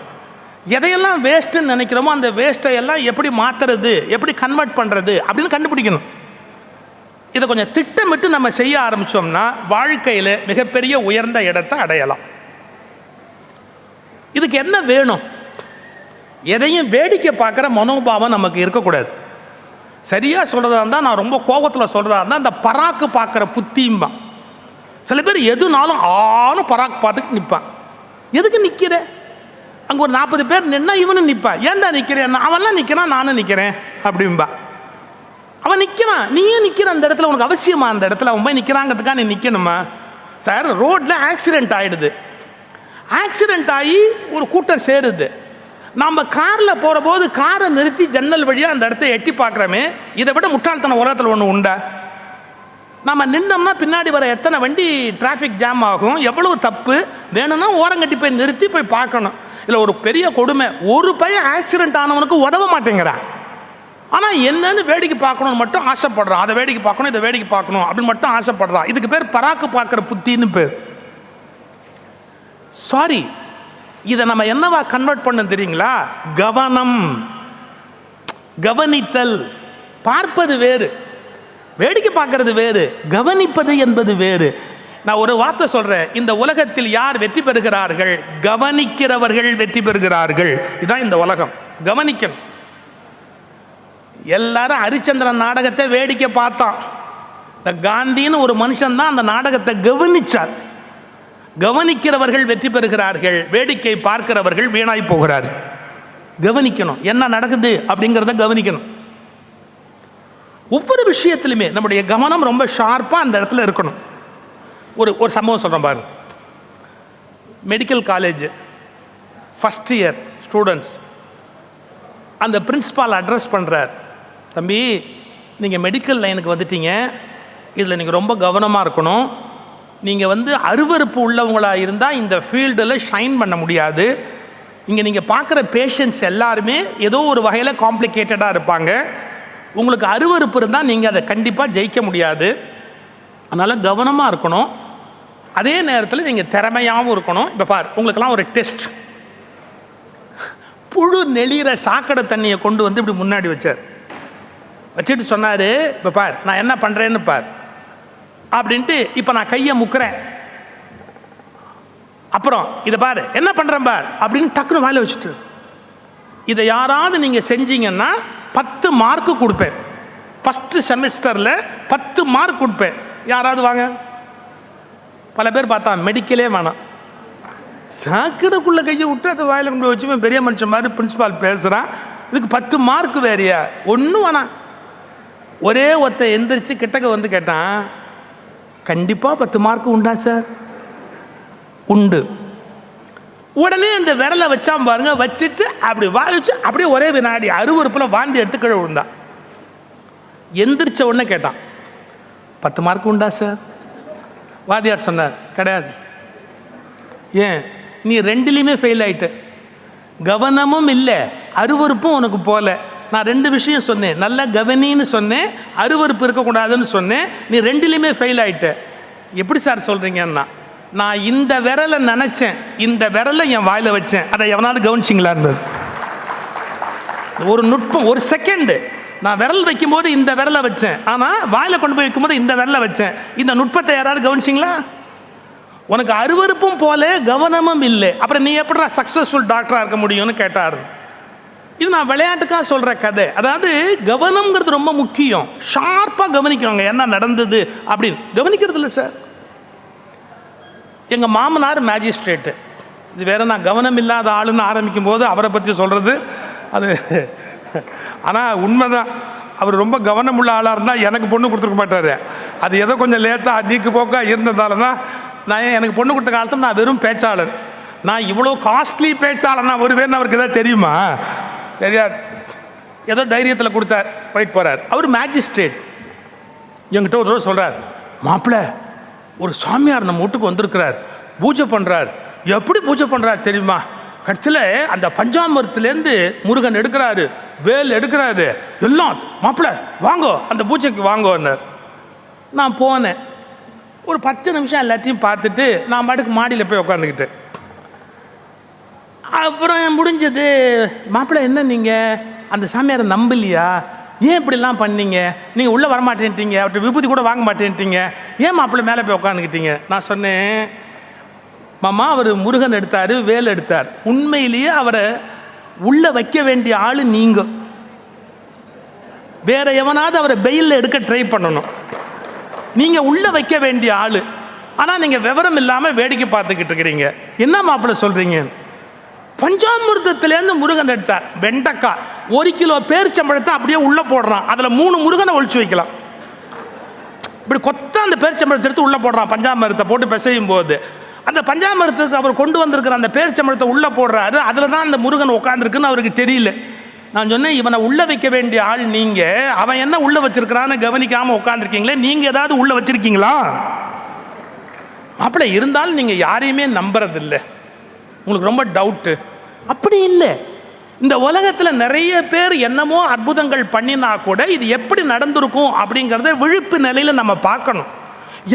எதையெல்லாம் வேஸ்ட்டுன்னு நினைக்கிறோமோ அந்த வேஸ்ட்டை எல்லாம் எப்படி மாற்றுறது, எப்படி கன்வெர்ட் பண்ணுறது அப்படின்னு கண்டுபிடிக்கணும். இதை கொஞ்சம் திட்டமிட்டு நம்ம செய்ய ஆரம்பித்தோம்னா வாழ்க்கையில் மிகப்பெரிய உயர்ந்த இடத்தை அடையலாம். இதுக்கு என்ன வேணும்? எதையும் வேடிக்கை பார்க்குற மனோபாவம் நமக்கு இருக்கக்கூடாது. சரியாக சொல்கிறதா இருந்தால், நான் ரொம்ப கோபத்தில் சொல்கிறதா இருந்தால், அந்த பராக்கு பார்க்குற புத்தியும்பான். சில பேர் எதுனாலும் ஆனும் பராக்கு பார்த்துட்டு நிற்பான். எதுக்கு நிற்கிற? அங்கே ஒரு 40 பேர் நின்னா இவனும் நிற்பான். ஏன்டா நிற்கிறேன்? அவன்லாம் நிற்கிறான், நானும் நிற்கிறேன் அப்படின்பா. அவன் நிற்கிறான், நீயும் நிற்கிற அந்த இடத்துல. உனக்கு அவசியமா அந்த இடத்துல அவன் போய் நிற்கிறாங்கிறதுக்காக நீ நிற்கணுமா? சார், ரோட்டில் ஆக்சிடென்ட் ஆகிடுது. ஆக்சிடென்ட் ஆகி ஒரு கூட்டம் சேருது. நம்ம காரில் போகிற போது காரை நிறுத்தி ஜன்னல் வழியாக அந்த இடத்த எட்டி பார்க்குறோமே, இதை விட முட்டாள்தனம் உலகத்தில் ஒன்று உண்டா? நம்ம நின்னோம்னா பின்னாடி வர எத்தனை வண்டி டிராஃபிக் ஜாம் ஆகும், எவ்வளவு தப்பு. வேணும்னா ஓரங்கட்டி போய் நிறுத்தி போய் பார்க்கணும். இல்லை, ஒரு பெரிய கொடுமை, ஒரு பையன் ஆக்சிடென்ட் ஆனவனுக்கு உதவ மாட்டேங்கிறான். ஆனால் என்னன்னு வேடிக்கை பார்க்கணும்னு மட்டும் ஆசைப்படுறான். அதை வேடிக்கை பார்க்கணும், இதை வேடிக்கை பார்க்கணும் அப்படின்னு மட்டும் ஆசைப்படுறான். இதுக்கு பேர் பராக்கு பார்க்குற புத்தின்னு பேர். சாரி, இதை நம்ம என்னவா கன்வெர்ட் பண்ண தெரியுங்களா? கவனம், கவனித்தல். பார்ப்பது வேறு, வேடிக்கை பார்க்கறது வேறு, கவனிப்பது என்பது வேறு. நான் ஒரு வார்த்தை சொல்றேன், இந்த உலகத்தில் யார் வெற்றி பெறுகிறார்கள்? கவனிக்கிறவர்கள் வெற்றி பெறுகிறார்கள். இதுதான் இந்த உலகம். கவனிக்கணும். எல்லாரும் ஹரிச்சந்திரன் நாடகத்தை வேடிக்கை பார்த்தான். இந்த காந்தின்னு ஒரு மனுஷன் தான் அந்த நாடகத்தை கவனிச்சார். கவனிக்கிறவர்கள் வெற்றி பெறுகிறார்கள், வேடிக்கை பார்க்கிறவர்கள் வீணாய் போகிறார்கள். கவனிக்கணும், என்ன நடக்குது அப்படிங்கிறத கவனிக்கணும். ஒவ்வொரு விஷயத்திலுமே நம்முடைய கவனம் ரொம்ப ஷார்ப்பாக அந்த இடத்துல இருக்கணும். ஒரு சம்பவம் சொல்கிறேன் பாருங்க. Medical college first year students, அந்த பிரின்சிபால் அட்ரஸ் பண்ணுறார். தம்பி, நீங்கள் மெடிக்கல் லைனுக்கு வந்துட்டீங்க, இதில் நீங்கள் ரொம்ப கவனமாக இருக்கணும். நீங்கள் அருவருப்பு உள்ளவங்களாக இருந்தால் இந்த ஃபீல்டில் ஷைன் பண்ண முடியாது. இங்கே நீங்கள் பார்க்குற பேஷண்ட்ஸ் எல்லாருமே ஏதோ ஒரு வகையில் காம்ப்ளிகேட்டடாக இருப்பாங்க. உங்களுக்கு அருவருப்பு இருந்தால் நீங்கள் அதை கண்டிப்பாக ஜெயிக்க முடியாது. அதனால் கவனமாக இருக்கணும். அதே நேரத்தில் நீங்கள் திறமையாகவும் இருக்கணும். இப்போ பார், உங்களுக்கெல்லாம் ஒரு டெஸ்ட். புழு நெளிகிற சாக்கடை தண்ணியை கொண்டு வந்து இப்படி முன்னாடி வச்சுட்டு சொன்னார், இப்போ பார் நான் என்ன பண்ணுறேன்னு பார் அப்படின்ட்டு. இப்போ நான் கையை முக்கிறேன், அப்புறம் இதை பாரு என்ன பண்ணுறேன் பார் அப்படின்னு டக்குன்னு வாயில வச்சுட்டு. இதை யாராவது நீங்கள் செஞ்சீங்கன்னா 10 மார்க்கு கொடுப்பேன். ஃபஸ்ட்டு செமஸ்டரில் 10 மார்க் கொடுப்பேன். யாராவது வாங்க. பல பேர் பார்த்தா மெடிக்கலே வேணாம், சாக்கடைக்குள்ளே கையை விட்டு அதை வாயில கொண்டு வச்சு பெரிய மனுஷன் மாதிரி பிரின்சிபால் பேசுகிறான். இதுக்கு 10 மார்க் வேறையா? ஒன்றும் வேணாம். ஒரே ஒருத்த எந்திரிச்சு கிட்டக்க கேட்டான், கண்டிப்பாக 10 மார்க்கு உண்டா சார்? உண்டு. உடனே அந்த விரலை வச்சான் பாருங்க, வச்சுட்டு அப்படி வாழிச்சு அப்படியே ஒரே வினாடி அருவருப்பில் வாந்தி எடுத்து கீழே விழுந்தான். எந்திரிச்ச உடனே கேட்டான், 10 மார்க் உண்டா சார்? வாதியார் சொன்னார், கிடையாது. ஏன்? நீ 2லையுமே ஃபெயில் ஆயிட்ட. கவனமும் இல்லை, அருவருப்பும் உனக்கு போல. நான் 2 விஷயம் சொன்னேன், நல்ல கவனின்னு சொன்னேன், அருவருப்பு இருக்கக்கூடாதுன்னு சொன்னேன். நீ 2லையுமே ஃபெயில் ஆயிட்ட. எப்படி சார் சொல்றீங்கன்னா, நான் இந்த விரலை நினைச்சேன், இந்த விரலை என் வாயில வச்சேன், அதை எவனாவது கவனிச்சிங்களான்னு. ஒரு நுட்பம், ஒரு செகண்ட். நான் விரல் வைக்கும் போது இந்த விரலை வச்சேன், ஆனால் வாயில கொண்டு போய் வைக்கும் போது இந்த விரலை வச்சேன். இந்த நுட்பத்தை யாராவது கவனிச்சிங்களா? உனக்கு அருவருப்பும் போல கவனமும் இல்லை, அப்புறம் நீ எப்படி சக்சஸ்ஃபுல் டாக்டராக இருக்க முடியும்னு கேட்டார். இது நான் விளையாட்டுக்காக சொல்கிற கதை. அதாவது கவனம்ங்கிறது ரொம்ப முக்கியம். ஷார்ப்பாக கவனிக்கணுங்க என்ன நடந்தது அப்படின்னு. கவனிக்கிறது இல்லை சார். எங்கள் மாமனார் மேஜிஸ்ட்ரேட்டு. இது வேற, நான் கவனம் இல்லாத ஆளுன்னு ஆரம்பிக்கும் போது அவரை பற்றி சொல்கிறது அது. ஆனால் உண்மைதான், அவர் ரொம்ப கவனம் உள்ள ஆளாக இருந்தால் எனக்கு பொண்ணு கொடுத்துருக்க மாட்டார். அது ஏதோ கொஞ்சம் லேட்டாக நீக்கு போக்காக இருந்ததால தான் நான் எனக்கு பொண்ணு கொடுத்த காலத்தில் நான் வெறும் பேச்சாளர். நான் இவ்வளோ காஸ்ட்லி பேச்சாளர் நான் வருவேன்னு அவருக்கு எதாவது தெரியுமா? தெரியாது. ஏதோ தைரியத்தில் கொடுத்தார், போயிட்டு போகிறார். அவர் மேஜிஸ்ட்ரேட். என்கிட்ட ஒரு தடவை சொல்கிறார், மாப்பிள்ளை ஒரு சாமியார் நம்ம வீட்டுக்கு வந்திருக்கிறார், பூஜை பண்ணுறார். எப்படி பூஜை பண்ணுறாரு தெரியுமா? கடைசியில் அந்த பஞ்சாமிரத்துலேருந்து முருகன் எடுக்கிறாரு, வேல் எடுக்கிறாரு, எல்லாம். மாப்பிள்ளை வாங்கோ, அந்த பூஜைக்கு வாங்கோன்னார். நான் போனேன். ஒரு 10 நிமிஷம் எல்லாத்தையும் பார்த்துட்டு நான் பாட்டுக்கு மாடியில் போய் உட்காந்துக்கிட்டேன். அப்புறம் முடிஞ்சது. மாப்பிள்ளை என்ன நீங்கள் அந்த சாமியாரை நம்பலையா? ஏன் இப்படிலாம் பண்ணீங்க, நீங்கள் உள்ளே வரமாட்டேன்ட்டீங்க, அவர்கிட்ட விபூதி கூட வாங்க மாட்டேன்ட்டீங்க, ஏன் மாப்பிள்ளை மேலே போய் உட்காந்துக்கிட்டீங்க? நான் சொன்னேன், மாமா அவர் முருகன் எடுத்தார், வேல் எடுத்தார், உண்மையிலேயே அவரை உள்ளே வைக்க வேண்டிய ஆள் நீங்கள். வேற எவனாவது அவரை பெயிலில் எடுக்க ட்ரை பண்ணணும், நீங்கள் உள்ளே வைக்க வேண்டிய ஆள். ஆனால் நீங்கள் விவரம் இல்லாமல் வேடிக்கை பார்த்துக்கிட்டு இருக்கிறீங்க. என்ன மாப்பிள்ளை சொல்கிறீங்க? பஞ்சாமிர்தத்திலேருந்து முருகன் எடுத்தார். வெண்டைக்காய் 1 கிலோ பேரிச்சம்பழத்தை அப்படியே உள்ளே போடுறான், அதில் 3 முருகனை ஒழிச்சு வைக்கலாம். இப்படி கொத்த அந்த பேரிச்சம்பழத்தை எடுத்து உள்ளே போடுறான். பஞ்சாமிரத்தை போட்டு பிசையும் போது அந்த பஞ்சாமிரத்துக்கு அவர் கொண்டு வந்திருக்கிற அந்த பேரிச்சம்பழத்தை உள்ளே போடுறாரு. அதில் தான் அந்த முருகன் உட்காந்துருக்குன்னு அவருக்கு தெரியல. நான் சொன்னேன், இவனை உள்ளே வைக்க வேண்டிய ஆள் நீங்கள், அவன் என்ன உள்ளே வச்சிருக்கிறான்னு கவனிக்காமல் உட்காந்துருக்கீங்களே, நீங்கள் ஏதாவது உள்ளே வச்சிருக்கீங்களா? அப்படி இருந்தாலும் நீங்கள் யாரையுமே நம்புறதில்லை, உங்களுக்கு ரொம்ப டவுட்டு. அப்படி இல்லை, இந்த உலகத்தில் நிறைய பேர் என்னமோ அற்புதங்கள் பண்ணினா கூட இது எப்படி நடந்திருக்கும் அப்படிங்கிறத விழிப்பு நிலையில் நம்ம பார்க்கணும்.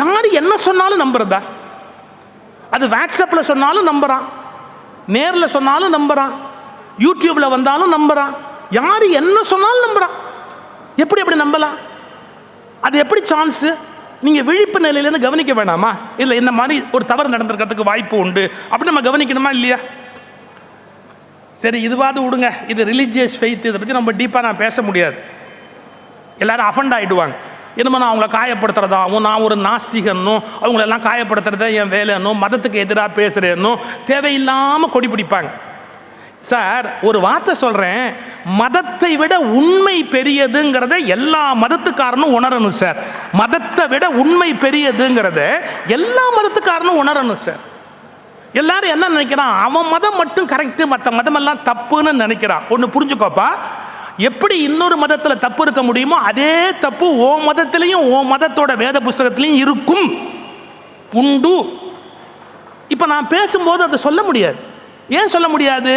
யார் என்ன சொன்னாலும் நம்புறதா? அது வாட்ஸ்அப்பில் சொன்னாலும் நம்புறான், நேரில் சொன்னாலும் நம்புறான், யூடியூப்பில் வந்தாலும் நம்புறான். யார் என்ன சொன்னாலும் நம்புறான். எப்படி எப்படி நம்பலாம்? அது எப்படி சான்ஸு? நீங்கள் விழிப்பு நிலையிலேருந்து கவனிக்க வேணாமா? இல்லை, இந்த மாதிரி ஒரு தவறு நடந்திருக்கிறதுக்கு வாய்ப்பு உண்டு அப்படி நம்ம கவனிக்கணுமா இல்லையா? சரி, இதுவாது விடுங்க, இது ரிலீஜியஸ் ஃபெய்த், இதை பற்றி நம்ம டீப்பாக நான் பேச முடியாது. எல்லாரும் அஃபண்ட் ஆகிடுவாங்க. என்னமோ நான் அவங்கள காயப்படுத்துறதாகவும், நான் ஒரு நாஸ்திகன்னும், அவங்களெல்லாம் காயப்படுத்துறத என் வேலைன்னும், மதத்துக்கு எதிராக பேசுகிறேன்னும் தேவையில்லாமல் கொடி பிடிப்பாங்க. சார், ஒரு வார்த்தை சொல்கிறேன், மதத்தை விட உண்மை பெரியதுங்கிறத எல்லா மதத்துக்காரனும் உணரணும் சார். மதத்தை விட உண்மை பெரியதுங்கிறத எல்லா மதத்துக்காரனும் உணரணும் சார். எல்லாரும் என்ன நினைக்கிறான், அவன் மதம் மட்டும் கரெக்டு, மற்ற மதமெல்லாம் தப்புன்னு நினைக்கிறான். ஒன்று புரிஞ்சுக்கோப்பா, எப்படி இன்னொரு மதத்தில் தப்பு இருக்க முடியுமோ அதே தப்பு ஓ மதத்திலையும் ஓ மதத்தோட வேத புஸ்தகத்திலையும் இருக்கும், உண்டு. இப்போ நான் பேசும்போது அதை சொல்ல முடியாது. ஏன் சொல்ல முடியாது?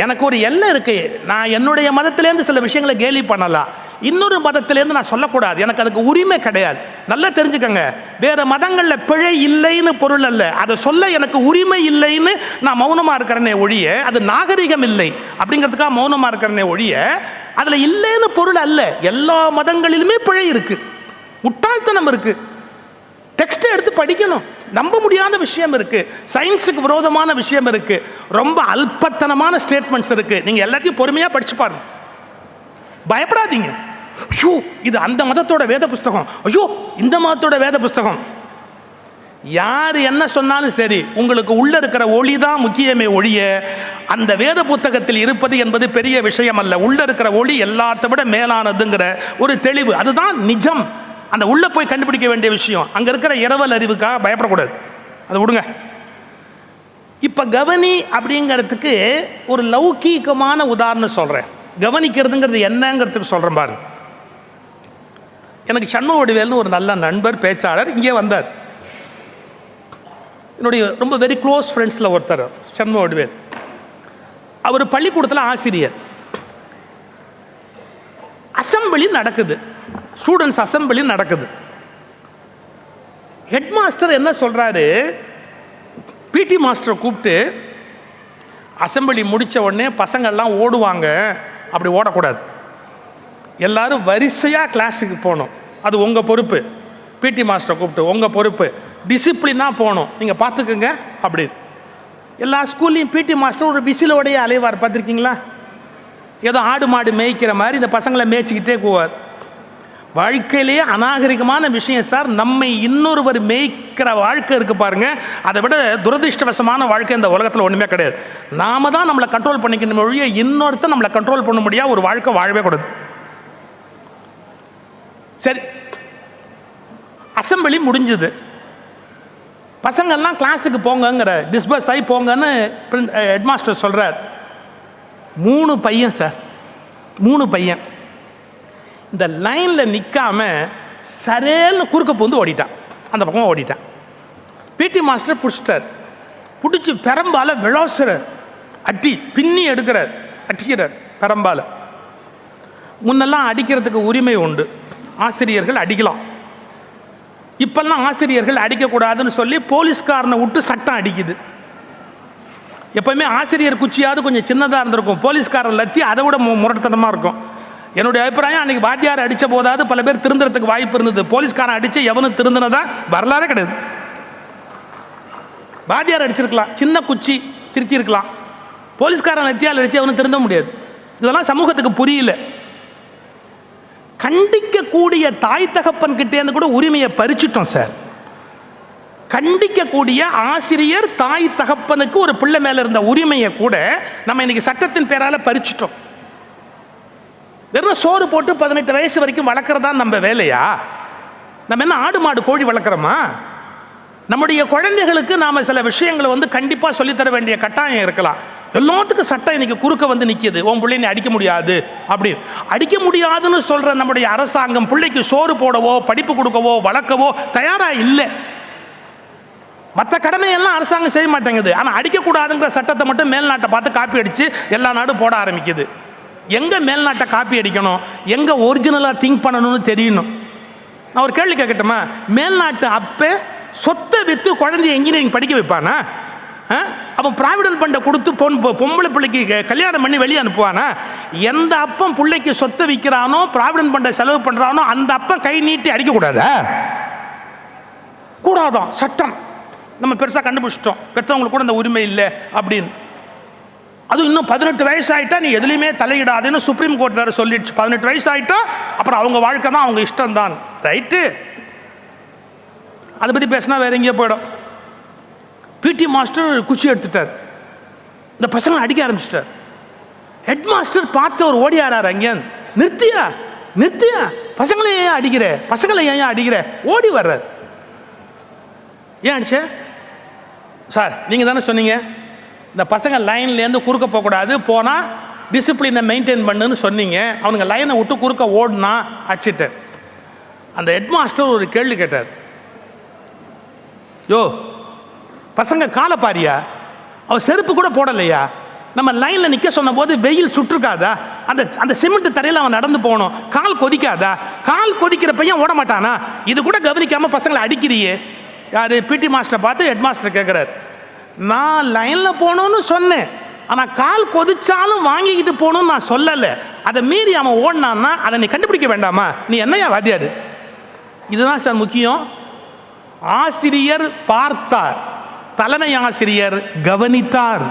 எனக்கு ஒரு எல்லை இருக்கு. நான் என்னுடைய மதத்திலேருந்து சில விஷயங்களை கேலி பண்ணலாம், இன்னொரு மதத்திலேருந்து நான் சொல்லக்கூடாது, எனக்கு அதுக்கு உரிமை கிடையாது. நல்லா தெரிஞ்சுக்கங்க, வேற மதங்களில் பிழை இல்லைன்னு பொருள் அல்ல, அதை சொல்ல எனக்கு உரிமை இல்லைன்னு நான் மௌனமாக இருக்கிறேனே ஒழிய, அது நாகரிகம் இல்லை அப்படிங்கிறதுக்காக மௌனமாக இருக்கிறேனே ஒழிய அதில் இல்லைன்னு பொருள் அல்ல. எல்லா மதங்களிலுமே பிழை இருக்கு, முட்டாள்தனம் இருக்கு. டெக்ஸ்ட்டை எடுத்து படிக்கணும். நம்ப முடியாத விஷயம் இருக்கு, சயின்ஸுக்கு விரோதமான விஷயம் இருக்கு, ரொம்ப அல்பத்தனமான ஸ்டேட்மெண்ட்ஸ் இருக்கு. நீங்க எல்லாத்தையும் பொறுமையா படிச்சு பாருங்க, பயப்படாதீங்க. ஐயோ, இது அந்த மதத்தோட வேத புஸ்தகம், ஐயோ இந்த மதத்தோட வேத புஸ்தகம். யார் என்ன சொன்னாலும் சரி, உங்களுக்கு உள்ள இருக்கிற ஒளி தான் முக்கியமே ஒழிய அந்த வேத புத்தகத்தில் இருப்பது என்பது பெரிய விஷயம் அல்ல. உள்ள இருக்கிற ஒளி எல்லாத்தை விட மேலானதுங்கிற ஒரு தெளிவு, அதுதான் நிஜம். அந்த உள்ள போய் கண்டுபிடிக்க வேண்டிய விஷயம். அங்க இருக்கிற இரவல் அறிவுக்காக பயப்படக்கூடாது, அதை விடுங்க. இப்ப கவனி அப்படிங்கிறதுக்கு ஒரு லௌகீகமான உதாரணம் சொல்றேன். கவனிக்கிறதுங்கிறது என்னங்கிறதுக்கு சொல்றேன் பாருங்க. எனக்கு சண்முக வடிவேல்னு ஒரு நல்ல நண்பர், பேச்சாளர் இங்கே வந்தார். என்னுடைய ரொம்ப வெரி க்ளோஸ் ஃப்ரெண்ட்ஸில் ஒருத்தர் சண்முக வடிவேல். அவர் பள்ளிக்கூடத்தில் ஆசிரியர். அசம்பிளி நடக்குது, ஸ்டூடெண்ட்ஸ் அசம்பிளி நடக்குது. ஹெட் மாஸ்டர் என்ன சொல்றாரு, பிடி மாஸ்டரை கூப்பிட்டு, அசம்பிளி முடித்த உடனே பசங்கள்லாம் ஓடுவாங்க, அப்படி ஓடக்கூடாது, எல்லாரும் வரிசையாக கிளாஸுக்கு போகணும், அது உங்கள் பொறுப்பு. பிடி மாஸ்டரை கூப்பிட்டு, உங்கள் பொறுப்பு, டிசிப்ளினாக போகணும், நீங்கள் பார்த்துக்குங்க அப்படின்னு. எல்லா ஸ்கூல்லையும் பிடி மாஸ்டர் ஒரு விசிலோடைய அலைவார், பார்த்துருக்கீங்களா? ஏதோ ஆடு மாடு மேய்க்கிற மாதிரி இந்த பசங்களை மேய்ச்சிக்கிட்டே போவார். வாழ்க்கையிலேயே அநாகரிகமான விஷயம் சார், நம்மை இன்னொருவர் மேய்க்கிற வாழ்க்கை இருக்கு பாருங்க, அதை விட துரதிருஷ்டவசமான வாழ்க்கை இந்த உலகத்தில் ஒன்றுமே கிடையாது. நாம தான் நம்மளை கண்ட்ரோல் பண்ணிக்கணும் ஒழிய இன்னொருத்தர் நம்மளை கண்ட்ரோல் பண்ண முடியாது ஒரு வாழ்க்கை வாழவே கூடாது. சரி, அசம்பிளி முடிஞ்சது, பசங்கள்லாம் கிளாஸுக்கு போங்கிற, டிஸ்பர்ஸ் ஆகி போங்கன்னு ஹெட் மாஸ்டர் சொல்கிறார். 3 பையன் சார், 3 பையன் இந்த லைனில் நிற்காம சரேல்னு குறுக்க பூந்து ஓடிட்டான், அந்த பக்கம் ஓடிட்டான். பிடி மாஸ்டர் பிடிச்சிட்டார், பிடிச்சி பெரம்பால விளாசுறார், அட்டி பின்னி எடுக்கிறார், அடிக்கிறார் பெரம்பால. முன்னெல்லாம் அடிக்கிறதுக்கு உரிமை உண்டு, ஆசிரியர்கள் அடிக்கலாம். இப்பெல்லாம் ஆசிரியர்கள் அடிக்கக்கூடாதுன்னு சொல்லி போலீஸ்காரனை விட்டு சட்டம் அடிக்குது. எப்பவுமே ஆசிரியர் குச்சியாவது கொஞ்சம் சின்னதாக இருந்திருக்கும், போலீஸ்காரர் லத்தி அதை விட முரட்டுத்தனமாக இருக்கும். என்னுடைய அபிப்பிராயம், அன்னைக்கு வாத்தியார் அடித்த போதாவது பல பேர் திருந்துறதுக்கு வாய்ப்பு இருந்தது. போலீஸ்காரன் அடித்து எவனும் திருந்தினதா வரலாறே கிடையாது. வாத்தியார் அடிச்சிருக்கலாம், சின்ன குச்சி திருத்தி இருக்கலாம், போலீஸ்காரன் நெத்தியால் அடித்து அவனு திருந்த முடியாது. இதெல்லாம் சமூகத்துக்கு புரியல. கண்டிக்கக்கூடிய தாய் தகப்பன் கிட்டேருந்து கூட உரிமையை பறிச்சுட்டோம் சார். கண்டிக்கக்கூடிய ஆசிரியர் தாய் தகப்பனுக்கு ஒரு பிள்ளை மேல இருந்த உரிமையை கூட நம்ம இன்னைக்கு சட்டத்தின் பேரால பறிச்சுட்டோம். வெறும் சோறு போட்டு 18 வயசு வரைக்கும் வளர்க்கறதா நம்ம வேலையா? நம்ம என்ன ஆடு மாடு கோழி வளர்க்குறோமா? நம்முடைய குழந்தைகளுக்கு நாம சில விஷயங்களை கண்டிப்பா சொல்லித்தர வேண்டிய கட்டாயம் இருக்கலாம். எல்லாத்துக்கும் சட்டம் இன்னைக்கு குறுக்க நிற்கிது. உன் பிள்ளைங்க அடிக்க முடியாது அப்படின்னு. அடிக்க முடியாதுன்னு சொல்ற நம்முடைய அரசாங்கம் பிள்ளைக்கு சோறு போடவோ படிப்பு கொடுக்கவோ வளர்க்கவோ தயாரா இல்லை. மற்ற கடமையெல்லாம் அரசாங்கம் செய்ய மாட்டேங்குது. ஆனால் அடிக்கக்கூடாதுங்கிற சட்டத்தை மட்டும் மேல்நாட்டை பார்த்து காப்பி அடித்து எல்லா நாடும் போட ஆரம்பிக்குது. எங்கே மேல்நாட்டை காப்பி அடிக்கணும், எங்கே ஒரிஜினலாக திங்க் பண்ணணும்னு தெரியணும். நான் ஒரு கேள்வி கேட்கட்டுமா? மேல்நாட்டு அப்போ சொத்தை விற்று குழந்தைய இன்ஜினியரிங் படிக்க வைப்பானா? அப்போ ப்ராவிடன்ட் ஃபண்டை கொடுத்து பொம்பளை பிள்ளைக்கு கல்யாணம் பண்ணி வெளியே அனுப்புவானா? எந்த அப்பம் பிள்ளைக்கு சொத்தை விற்கிறானோ ப்ராவிடன்ட் ஃபண்டை செலவு பண்ணுறானோ அந்த அப்பம் கை நீட்டி அடிக்கக்கூடாதா? கூடாதான் சட்டம். நம்ம பெருசாக கண்டுபிடிச்சிட்டோம், பெற்றவங்களுக்கு கூட இந்த உரிமை இல்லை அப்படின்னு. அதுவும் இன்னும் 18 வயசு ஆகிட்டா நீ எதுலையுமே தலையிடாதுன்னு சுப்ரீம் கோர்ட் வேறு சொல்லிடுச்சு. 18 வயசு ஆகிட்டா அப்புறம் அவங்க வாழ்க்கை தான், அவங்க இஷ்டம் தான். ரைட்டு, அதை பற்றி பேசினா வேற எங்கேயோ போயிடும். பிடி மாஸ்டர் குச்சி எடுத்துட்டார், இந்த பசங்களை அடிக்க ஆரம்பிச்சிட்டார். ஹெட் மாஸ்டர் பார்த்து ஒரு ஓடி ஆறாரு, அங்கே நிறுத்தியா நிறுத்தியா, பசங்களை ஏன் அடிக்கிற, பசங்களை ஏன் அடிக்கிற, ஓடி வர்றார். ஏன் அடிச்ச சார்? நீங்கள் தானே சொன்னீங்க இந்த பசங்க லைன்லேருந்து குறுக்க போகக்கூடாது, போனால் டிசிப்ளினை மெயின்டைன் பண்ணுன்னு சொன்னீங்க. அவனுங்க லைனை விட்டு குறுக்க ஓடுனா அடிச்சிட்டு. அந்த ஹெட் மாஸ்டர் ஒரு கேள்வி கேட்டார். யோ பசங்க காலை பாரியா, அவன் செருப்பு கூட போடலையா, நம்ம லைனில் நிற்க சொன்ன போது வெயில் சுற்றுக்காதா, அந்த சிமெண்ட் தரையில் அவன் நடந்து போகணும், கால் கொதிக்காதா, கால் கொதிக்கிற பையன் ஓட மாட்டானா? இது கூட கவனிக்காமல் பசங்களை அடிக்கிறியே. யார்? பிடி மாஸ்டரை பார்த்து ஹெட் மாஸ்டர் கேட்குறாரு. நான் லைனில் போகணும்னு சொன்னேன், ஆனால் கால் கொதிச்சாலும் வாங்கிக்கிட்டு போகணும்னு நான் சொல்லலை. அதை மீறி அவன் ஓடினான்னா அதை நீ கண்டுபிடிக்க வேண்டாமா? நீ என்னையா வாத்தியாரு? இதுதான் சார் முக்கியம். ஆசிரியர் பார்த்தார், தலைமை ஆசிரியர் கவனித்தார்.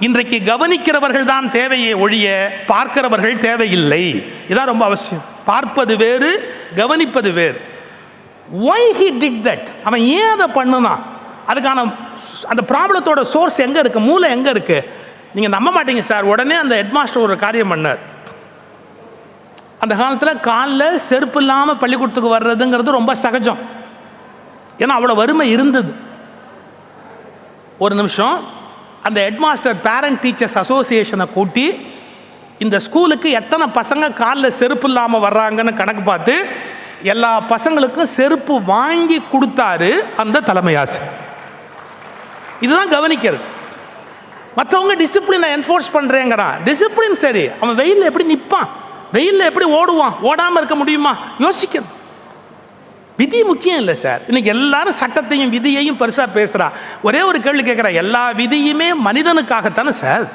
இன்றைக்கு கவனிக்கிறவர்கள் தான் தேவையே ஒழிய பார்க்கிறவர்கள் தேவையில்லை. இதான் ரொம்ப அவசியம். பார்ப்பது வேறு, கவனிப்பது வேறு. Why he did that? அவன் ஏன் அதை பண்ணுனான்? அதுக்கான அந்த ப்ராப்ளத்தோட சோர்ஸ் எங்கே இருக்கு, மூளை எங்கே இருக்கு? நீங்கள் நம்ப மாட்டீங்க சார். உடனே அந்த ஹெட் மாஸ்டர் ஒரு காரியம் பண்ணார். அந்த காலத்தில் காலில் செருப்பு இல்லாமல் பள்ளிக்கூடத்துக்கு வர்றதுங்கிறது ரொம்ப சகஜம். ஏன்னா அவ்வளோ வறுமை இருந்தது. ஒரு நிமிஷம், அந்த ஹெட் மாஸ்டர் பேரண்ட் டீச்சர்ஸ் அசோசியேஷனை கூட்டி இந்த ஸ்கூலுக்கு எத்தனை பசங்க காலில் செருப்பு இல்லாமல் வர்றாங்கன்னு கணக்கு பார்த்து எல்லா பசங்களுக்கும் செருப்பு வாங்கி கொடுத்தாரு அந்த தலைமை ஆசிரியர். இதுதான் கவனிக்கிறது. மற்றவங்க டிசிப்ளினை என்ஃபோர்ஸ் பண்ணுறேங்கிறான். டிசிப்ளின் சரி, அவன் வெயிலில் எப்படி நிற்பான், வெயிலில் எப்படி ஓடுவான், ஓடாமல் இருக்க முடியுமா? யோசிக்கணும். விதி முக்கியம் இல்லை சார். இன்னைக்கு எல்லாரும் சட்டத்தையும் விதியையும் பெருசாக பேசுகிறான். ஒரே ஒரு கேள்வி கேட்குறான், எல்லா விதியுமே மனிதனுக்காகத்தானே சார்,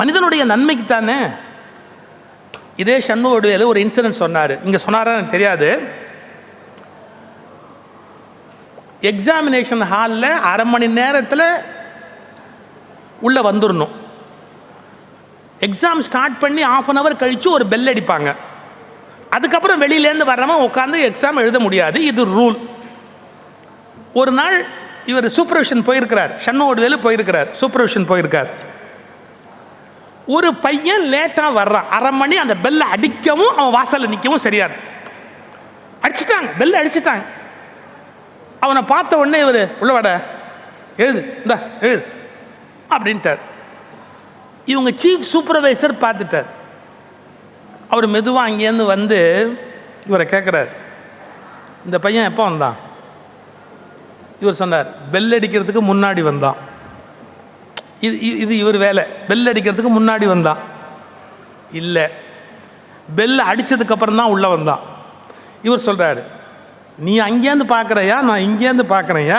மனிதனுடைய நன்மைக்கு தானே. இதே ஷண்முகவேலு ஒரு இன்சிடென்ட் சொன்னார். இங்கே சொன்னாரா எனக்கு தெரியாது. எக்ஸாமினேஷன் ஹாலில் 1/2 மணி நேரத்தில் உள்ளே வந்துடணும். எக்ஸாம் ஸ்டார்ட் பண்ணி 1/2 hour கழித்து ஒரு பெல் அடிப்பாங்க. அதுக்கப்புறம் வெளியிலேருந்து வர்றவன் உட்காந்து எக்ஸாம் எழுத முடியாது. இது ரூல். ஒரு நாள் இவர் சூப்பர்விஷன் போயிருக்கிறார், ஷண்முகவேலு போயிருக்கிறார், சூப்பர்விஷன் போயிருக்கார். ஒரு பையன் லேட்டாக வர்றான். 1/2 மணி அந்த பெல்லை அடிக்கவும் அவன் வாசலில் நிற்கவும் சரியாது. அடிச்சுட்டாங்க, பெல்லை அடிச்சுட்டாங்க. அவனை பார்த்த உடனே இவர் உள்ளவாட எழுது, இந்த எழுது அப்படின்ட்டார். இவங்க சீஃப் சூப்பர்வைசர் பார்த்துட்டார். அவர் மெதுவாக அங்கேருந்து வந்து இவரை கேட்குறார், இந்த பையன் எப்போ வந்தான்? இவர் சொன்னார், பெல் அடிக்கிறதுக்கு முன்னாடி வந்தான். இது இவர் வேலை. பெல் அடிக்கிறதுக்கு முன்னாடி வந்தான் இல்லை, பெல் அடித்ததுக்கப்புறம் தான் உள்ளே வந்தான். இவர் சொல்கிறாரு, நீ அங்கேருந்து பார்க்குறையா, நான் இங்கேருந்து பார்க்குறேயா,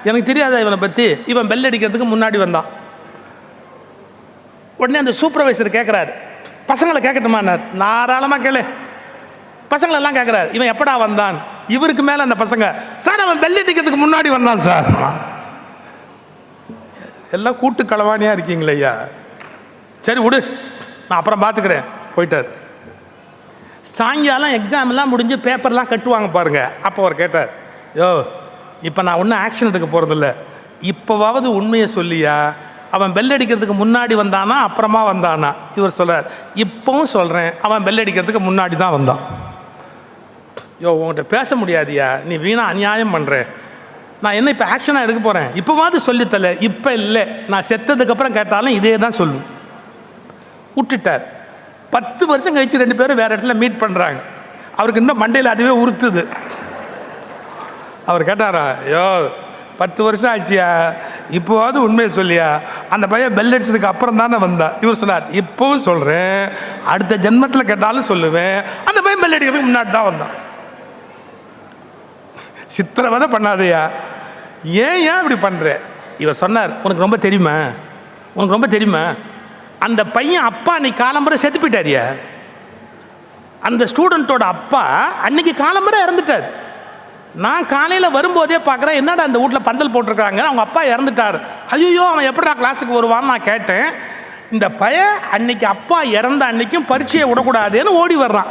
எனக்கு தெரியாதா இவனை பற்றி? இவன் பெல் அடிக்கிறதுக்கு முன்னாடி வந்தான். உடனே அந்த சூப்பர்வைசர் கேட்குறாரு, பசங்களை கேட்கட்டுமான்னார். தாராளமாக கேளு. பசங்களெல்லாம் கேட்குறாரு, இவன் எப்படா வந்தான்? இவருக்கு மேலே அந்த பசங்க, சார் அவன் பெல் அடிக்கிறதுக்கு முன்னாடி வந்தான் சார். எல்லாம் கூட்டு களவாணியாக இருக்கீங்களே ஐயா. சரி விடு, நான் அப்புறம் பார்த்துக்கிறேன், போயிட்டார். சாயங்காலம் எக்ஸாம்லாம் முடிஞ்சு பேப்பர்லாம் கட்டுவாங்க பாருங்க. அப்போ அவர் கேட்டார், யோ இப்போ நான் ஒன்றும் ஆக்ஷன் எடுக்க போகிறதில்ல, இப்போவாவது உண்மையை சொல்லியா, அவன் பெல் அடிக்கிறதுக்கு முன்னாடி வந்தானா அப்புறமா வந்தானா? இவர் சொல்கிறார், இப்போவும் சொல்கிறேன், அவன் பெல் அடிக்கிறதுக்கு முன்னாடி தான் வந்தான். யோ உங்கள்கிட்ட பேச முடியாதியா, நீ வீணாக அநியாயம் பண்ணுற, நான் என்ன இப்போ ஆக்ஷனாக எடுக்க போகிறேன், இப்போவாது சொல்லித்தல. இப்போ இல்லை, நான் செத்ததுக்கப்புறம் கேட்டாலும் இதே தான் சொல்லுவேன். விட்டுட்டார். 10 வருஷம் கழிச்சு 2 பேரும் வேறு இடத்துல மீட் பண்ணுறாங்க. அவருக்கு இன்னும் மண்டையில் அதுவே உறுத்துது. அவர் கேட்டாரா, யோ 10 வருஷம் ஆச்சியா, இப்போவாது உண்மையை சொல்லியா, அந்த பையன் பெல் அடிச்சதுக்கு அப்புறம் தானே வந்தா? இவர் சொன்னார், இப்போவும் சொல்கிறேன், அடுத்த ஜென்மத்தில் கேட்டாலும் சொல்லுவேன், அந்த பையன் பெல் அடிக்கிறதுக்கு முன்னாடி தான் வந்தான். சித்திரவதை பண்ணாதையா, ஏன் இப்படி பண்ணுற? இவர் சொன்னார், உனக்கு ரொம்ப தெரியுமா, உனக்கு ரொம்ப தெரியுமா, அந்த பையன் அப்பா அன்னைக்கு காலம்பரை செத்து போயிட்டாரியா. அந்த ஸ்டூடெண்ட்டோட அப்பா அன்னைக்கு காலம்பரை இறந்துட்டார். நான் காலையில் வரும்போதே பார்க்குறேன், என்னடா அந்த வீட்டில் பந்தல் போட்டிருக்காங்க, அவங்க அப்பா இறந்துட்டார். ஐயோ அவன் எப்படா கிளாஸுக்கு வருவான்னு நான் கேட்டேன். இந்த பையன் அன்னைக்கு அப்பா இறந்த அன்னைக்கும் பரீட்சையை விடக்கூடாதுன்னு ஓடி வர்றான்.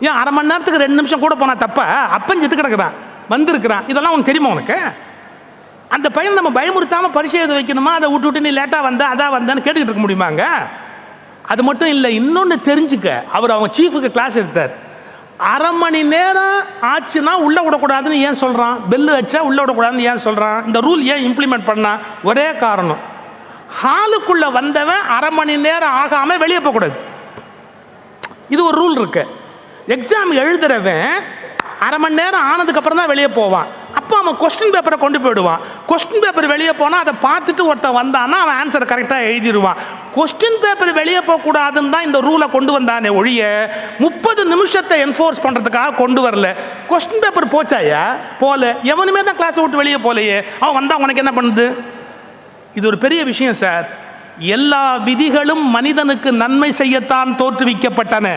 ஏன் அரை மணி நேரத்துக்கு 2 நிமிஷம் கூட போனா தப்பா? அப்பன் செத்து கிடக்குறான், வந்திருக்கிறான். இதெல்லாம் உனக்கு தெரியுமா? உனக்கு அந்த பையன் நம்ம பயமுறுத்தாமல் பரிசு எழுத வைக்கணுமா? அதை விட்டு நீ லேட்டாக வந்த அதான் வந்தான்னு கேட்டுக்கிட்டு இருக்க முடியுமாங்க? அது மட்டும் இல்லை, இன்னொன்று தெரிஞ்சுக்க, அவங்க சீஃபுக்கு கிளாஸ் எடுத்தார். அரை மணி நேரம் ஆச்சுன்னா உள்ளே விடக்கூடாதுன்னு ஏன் சொல்கிறான்? பெல்லு அடிச்சா உள்ளே விடக்கூடாதுன்னு ஏன் சொல்கிறான்? இந்த ரூல் ஏன் இம்ப்ளிமெண்ட் பண்ணா? ஒரே காரணம், ஹாலுக்குள்ளே வந்தவன் அரை மணி நேரம் ஆகாமல் வெளியே போகக்கூடாது. இது ஒரு ரூல் இருக்கு. எக்ஸாம் எழுதுறவன் அரை மணி நேரம் ஆனதுக்கப்புறம் தான் வெளியே போவான். அப்போ அவன் கொஸ்டின் பேப்பரை கொண்டு போயிடுவான். கொஸ்டின் பேப்பர் வெளியே போனால் அதை பார்த்துட்டு ஒருத்தன் வந்தான்னா அவன் ஆன்சரை கரெக்டாக எழுதிடுவான். கொஸ்டின் பேப்பர் வெளியே போகக்கூடாதுன்னு தான் இந்த ரூலை கொண்டு வந்தானே ஒழிய 30 நிமிஷத்தை என்ஃபோர்ஸ் பண்ணுறதுக்காக கொண்டு வரல. கொஸ்டின் பேப்பர் போச்சாயா? போல. எவனுமே தான் கிளாஸை விட்டு வெளியே போலையே, அவன் வந்தால் உனக்கு என்ன பண்ணுது? இது ஒரு பெரிய விஷயம் சார். எல்லா விதிகளும் மனிதனுக்கு நன்மை செய்யத்தான் தோற்றுவிக்கப்பட்டன.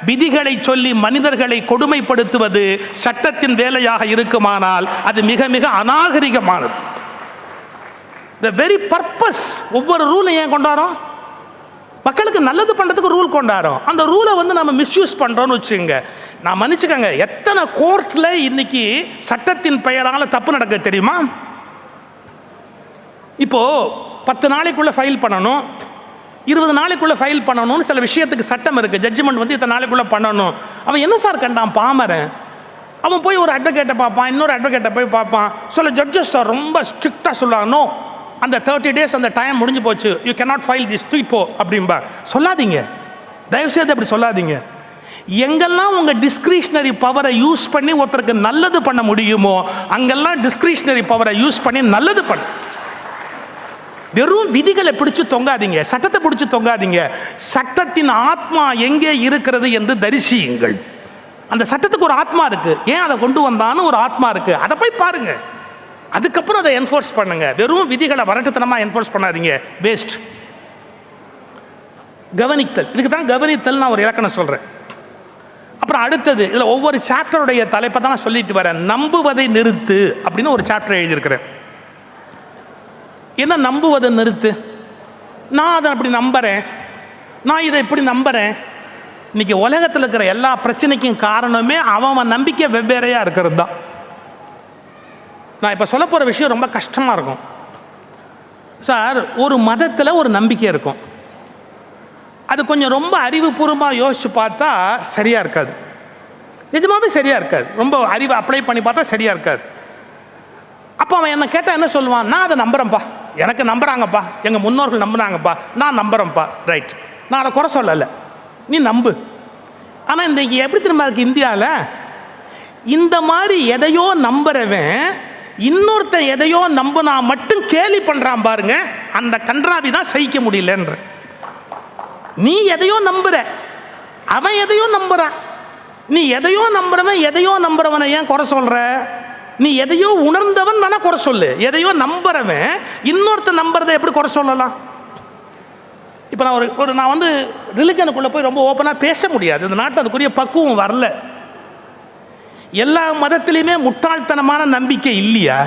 விதிகளை சொல்லி மனிதர்களை கொடுமைப்படுத்துவது சட்டத்தின் வேலையாக இருக்குமானால் அது மிக மிக அநாகரிகமானது. the very purpose, ஒவ்வொரு ரூலை ஏன் கொண்டாடுறோம்? மக்களுக்கு நல்லது பண்ணுறதுக்கு ரூல் கொண்டாடுறோம். அந்த ரூலை நம்ம மிஸ்யூஸ் பண்ணுறோன்னு வச்சுங்க. நான் மன்னிச்சுக்கங்க, எத்தனை கோர்ட்டில் இன்னைக்கு சட்டத்தின் பெயரால் தப்பு நடக்க தெரியுமா? இப்போது 10 நாளைக்குள்ளே ஃபைல் பண்ணணும், 20 நாளைக்குள்ளே ஃபைல் பண்ணணும்னு சில விஷயத்துக்கு சட்டம் இருக்குது. ஜட்ஜ்மெண்ட் இத்தனை நாளைக்குள்ளே பண்ணணும். அவன் என்ன சார் கண்டான்? பாமரன். அவன் போய் ஒரு அட்வொகேட்டை பார்ப்பான், இன்னொரு அட்வொகேட்டை போய் பார்ப்பான். சில ஜட்ஜஸ் சார் ரொம்ப ஸ்ட்ரிக்டாக சொல்லுவாங்க, நோ அந்த 30 days அந்த டைம் முடிஞ்சு போச்சு, யூ கேனாட் ஃபைல் திஸ், தூக்கிப்போ அப்படின்பா. சொல்லாதீங்க, தயவுசெய்து அப்படி சொல்லாதீங்க. எங்கெல்லாம் உங்கள் டிஸ்கிரிஷனரி பவரை யூஸ் பண்ணி ஒருத்தருக்கு நல்லது பண்ண முடியுமோ அங்கெல்லாம் டிஸ்கிரிஷனரி பவரை யூஸ் பண்ணி நல்லது பண்ண. வெறும் விதிகளை பிடிச்சு தொங்காதீங்க, சட்டத்தை பிடிச்சு தொங்காதீங்க. சட்டத்தின் ஆத்மா எங்கே இருக்கிறது என்று தரிசியுங்கள். அந்த சட்டத்துக்கு ஒரு ஆத்மா இருக்கு, ஏன் அதை கொண்டு வந்தான்னு ஒரு ஆத்மா இருக்கு, அதை போய் பாருங்க. அதுக்கப்புறம் அதை என்ஃபோர்ஸ் பண்ணுங்க. வெறும் விதிகளை வரட்டுத்தனமா என்ஃபோர்ஸ் பண்ணாதீங்க, வேஸ்ட். கவனித்தல், இதுக்கு தான் கவனித்தல் நான் ஒரு இலக்கணம் சொல்றேன். அப்புறம் அடுத்தது, இதில் ஒவ்வொரு சாப்டருடைய தலைப்பை தான் நான் சொல்லிட்டு வரேன். நம்புவதை நிறுத்து அப்படின்னு ஒரு சாப்டர் எழுதியிருக்கிறேன். என்ன நம்புவதை நிறுத்து? நான் அதை அப்படி நம்புகிறேன், நான் இதை இப்படி நம்புகிறேன். இன்னைக்கு உலகத்தில் இருக்கிற எல்லா பிரச்சனைக்கும் காரணமே அவன் நம்பிக்கை வெவ்வேறையாக இருக்கிறது தான். நான் இப்போ சொல்ல போகிற விஷயம் ரொம்ப கஷ்டமாக இருக்கும் சார். ஒரு மதத்தில் ஒரு நம்பிக்கை இருக்கும், அது கொஞ்சம் ரொம்ப அறிவுபூர்வமாக யோசித்து பார்த்தா சரியாக இருக்காது, நிஜமாகவே சரியாக இருக்காது. ரொம்ப அறிவை அப்ளை பண்ணி பார்த்தா சரியாக இருக்காது. அப்போ அவன் என்ன கேட்டால் என்ன சொல்லுவான்? நான் அதை நம்புகிறேன்ப்பா, எனக்கு நம்புகிறாங்கப்பா, எங்கள் முன்னோர்கள் நம்புனாங்கப்பா, நான் நம்புகிறேன்ப்பா. ரைட், நான் அதை குறை சொல்லலை, நீ நம்பு. ஆனால் இன்றைக்கி எப்படி திரும்ப இருக்கு இந்தியாவில், இந்த மாதிரி எதையோ நம்புறவன் இன்னொருத்தன் எதையோ நம்புனா மட்டும் கேலி பண்ணுறான் பாருங்க, அந்த கன்றாவி தான் சகிக்க முடியலன்ற. நீ எதையோ நம்புற, அவன் எதையோ நம்புறான். நீ எதையோ நம்புறவன் எதையோ நம்புறவனை ஏன் குறை சொல்ற? நீ எதையோ உணர்ந்தவன் வேணா குறை சொல்லு, எதையோ நம்புறவன் இன்னொருத்த நம்புறதை எப்படி குறை சொல்லலாம்? இப்போ நான் வந்து ரிலிஜனுக்குள்ளே போய் ரொம்ப ஓப்பனாக பேச முடியாது. இந்த நாட்டில் அதுக்குரிய பக்குவம் வரல. எல்லா மதத்திலையுமே முட்டாள்தனமான நம்பிக்கை இல்லையா?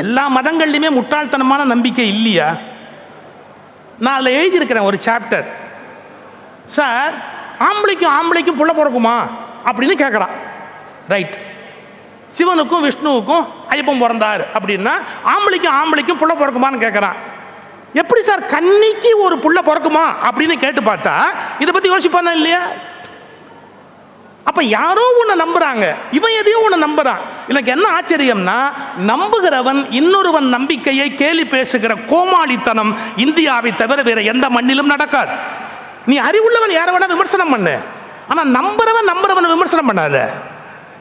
எல்லா மதங்கள்லையுமே முட்டாள்தனமான நம்பிக்கை இல்லையா? நான் அதில் எழுதியிருக்கிறேன் ஒரு சாப்டர். சார், ஆம்பளைக்கும் புள்ள பிறக்குமா அப்படின்னு கேட்குறான். ரைட். சிவனுக்கும் விஷ்ணுவுக்கும் ஐயப்பன் பிறந்தார் அப்படின்னா ஆம்பளைக்கும் புள்ள பிறக்குமான்னு கேட்குறான். எப்படி சார் கன்னிக்கு ஒரு புள்ள பிறக்குமா அப்படின்னு கேட்டு பார்த்தா இதை பற்றி யோசிப்பானா இல்லையா? அப்ப யாரோ ஒன்று நம்புறாங்க, இவன் எதையோ ஒன்று நம்புறான். எனக்கு என்ன ஆச்சரியம்னா, நம்புகிறவன் இன்னொருவன் நம்பிக்கையை கேலி பேசுகிற கோமாளித்தனம் இந்தியாவை தவிர வேற எந்த மண்ணிலும் நடக்காது. நீ அறிவுள்ளவன் யாரை வேணா விமர்சனம் பண்ணு, ஆனா நம்புறவன் விமர்சனம் பண்ணாத.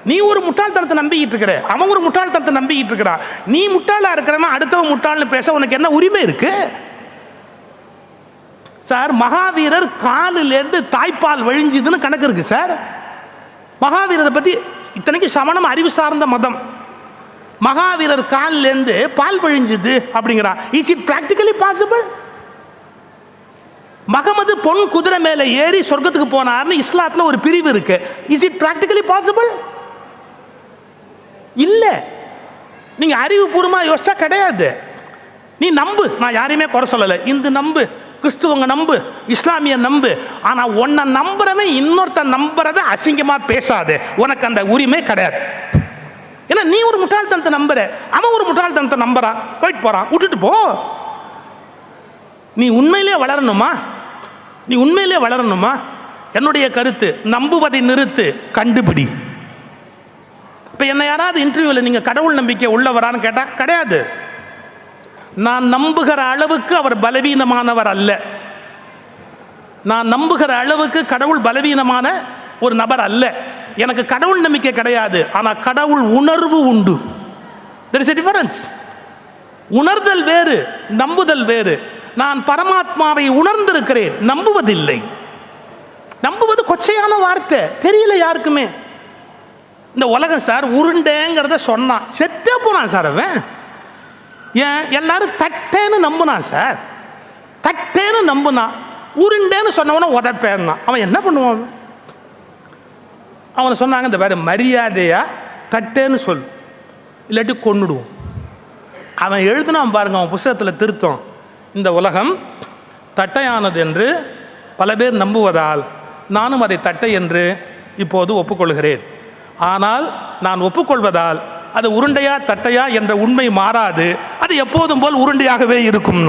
நீ ஒரு முட்டாள்தனத்தை நம்பிக்கிட்டு இருக்கிற, அவன் ஒரு முட்டாள்தனத்தை நம்பிக்கிட்டு இருக்கிறான். நீ முட்டாளா இருக்கிறவன் அடுத்தவன் முட்டாள்னு பேச உனக்கு என்ன உரிமை இருக்கு? சார், மகாவீரர் காலிலேருந்து தாய்ப்பால் வழிஞ்சுதுன்னு கணக்கு இருக்கு சார். மகாவீரரை பற்றி, இத்தனைக்கு சமணம் அறிவு சார்ந்த மதம், மகாவீரர் காலிலேருந்து பால் வழிஞ்சுது அப்படிங்கிறான். Is it practically possible? Muhammad பொன் குதிரை மேலே ஏறி சொர்க்கத்துக்கு போனார்னு இஸ்லாத்தில் ஒரு பிரிவு இருக்கு. Is it practically possible? இல்லை. நீங்கள் அறிவுபூர்வமாக யோசிச்சா கிடையாது. நீ நம்பு, நான் யாரையுமே குறை சொல்லலை. இந்து நம்பு, கிறிஸ்துவங்க நம்பு, இஸ்லாமிய நம்பு. ஆனால் உன்னை நம்புறவன் இன்னொருத்த நம்புறத அசிங்கமாக பேசாது. உனக்கு அந்த உரிமை கிடையாது. ஏன்னா நீ ஒரு முட்டாள்தனத்தை நம்புற, அவன் ஒரு முட்டாள்தனத்தை நம்புறான், போயிட்டு போகிறான், விட்டுட்டு போ. நீ உண்மையிலே வளரணுமா? என்னுடைய கருத்து, நம்புவதை நிறுத்து, கண்டுபிடி. இப்போ என்ன யாராவது இன்டர்வியூவில் நீங்கள் கடவுள் நம்பிக்கை உள்ளவரான்னு கேட்டால் கிடையாது. நான் நம்புகிற அளவுக்கு அவர் பலவீனமானவர் அல்ல. நான் நம்புகிற அளவுக்கு கடவுள் பலவீனமான ஒரு நபர் அல்ல. எனக்கு கடவுள் நம்பிக்கை கிடையாது, ஆனால் கடவுள் உணர்வு உண்டு. there is a difference. உணர்தல் வேறு, நம்புதல் வேறு. நான் பரமாத்மாவை உணர்ந்திருக்கிறேன், நம்புவதில்லை. நம்புவது கொச்சையான வார்த்தை, தெரியல யாருக்குமே. இந்த உலகம் சார் உருண்டேங்கிறத சொன்னான், செத்தே போனான் சார் அவன். ஏன் எல்லாரும் தட்டேன்னு நம்புனான் சார், தட்டேன்னு நம்புனான். உருண்டேன்னு சொன்னவன உதப்பேன்னா அவன் என்ன பண்ணுவான்? அவனை சொன்னாங்க, இந்த வேறு மரியாதையா தட்டேன்னு சொல், இல்லாட்டி கொன்னுடுவோம். அவன் எழுதுனான் பாருங்க, அவன் புத்தகத்தில் திருத்தம். இந்த உலகம் தட்டையானது என்று பல பேர் நம்புவதால் நானும் அதை தட்டை என்று இப்போது ஒப்புக்கொள்கிறேன். ஆனால் நான் ஒப்புக்கொள்வதால் அது உருண்டையா தட்டையா என்ற உண்மை மாறாது. அது எப்போதும் போல் உருண்டையாகவே இருக்கும்.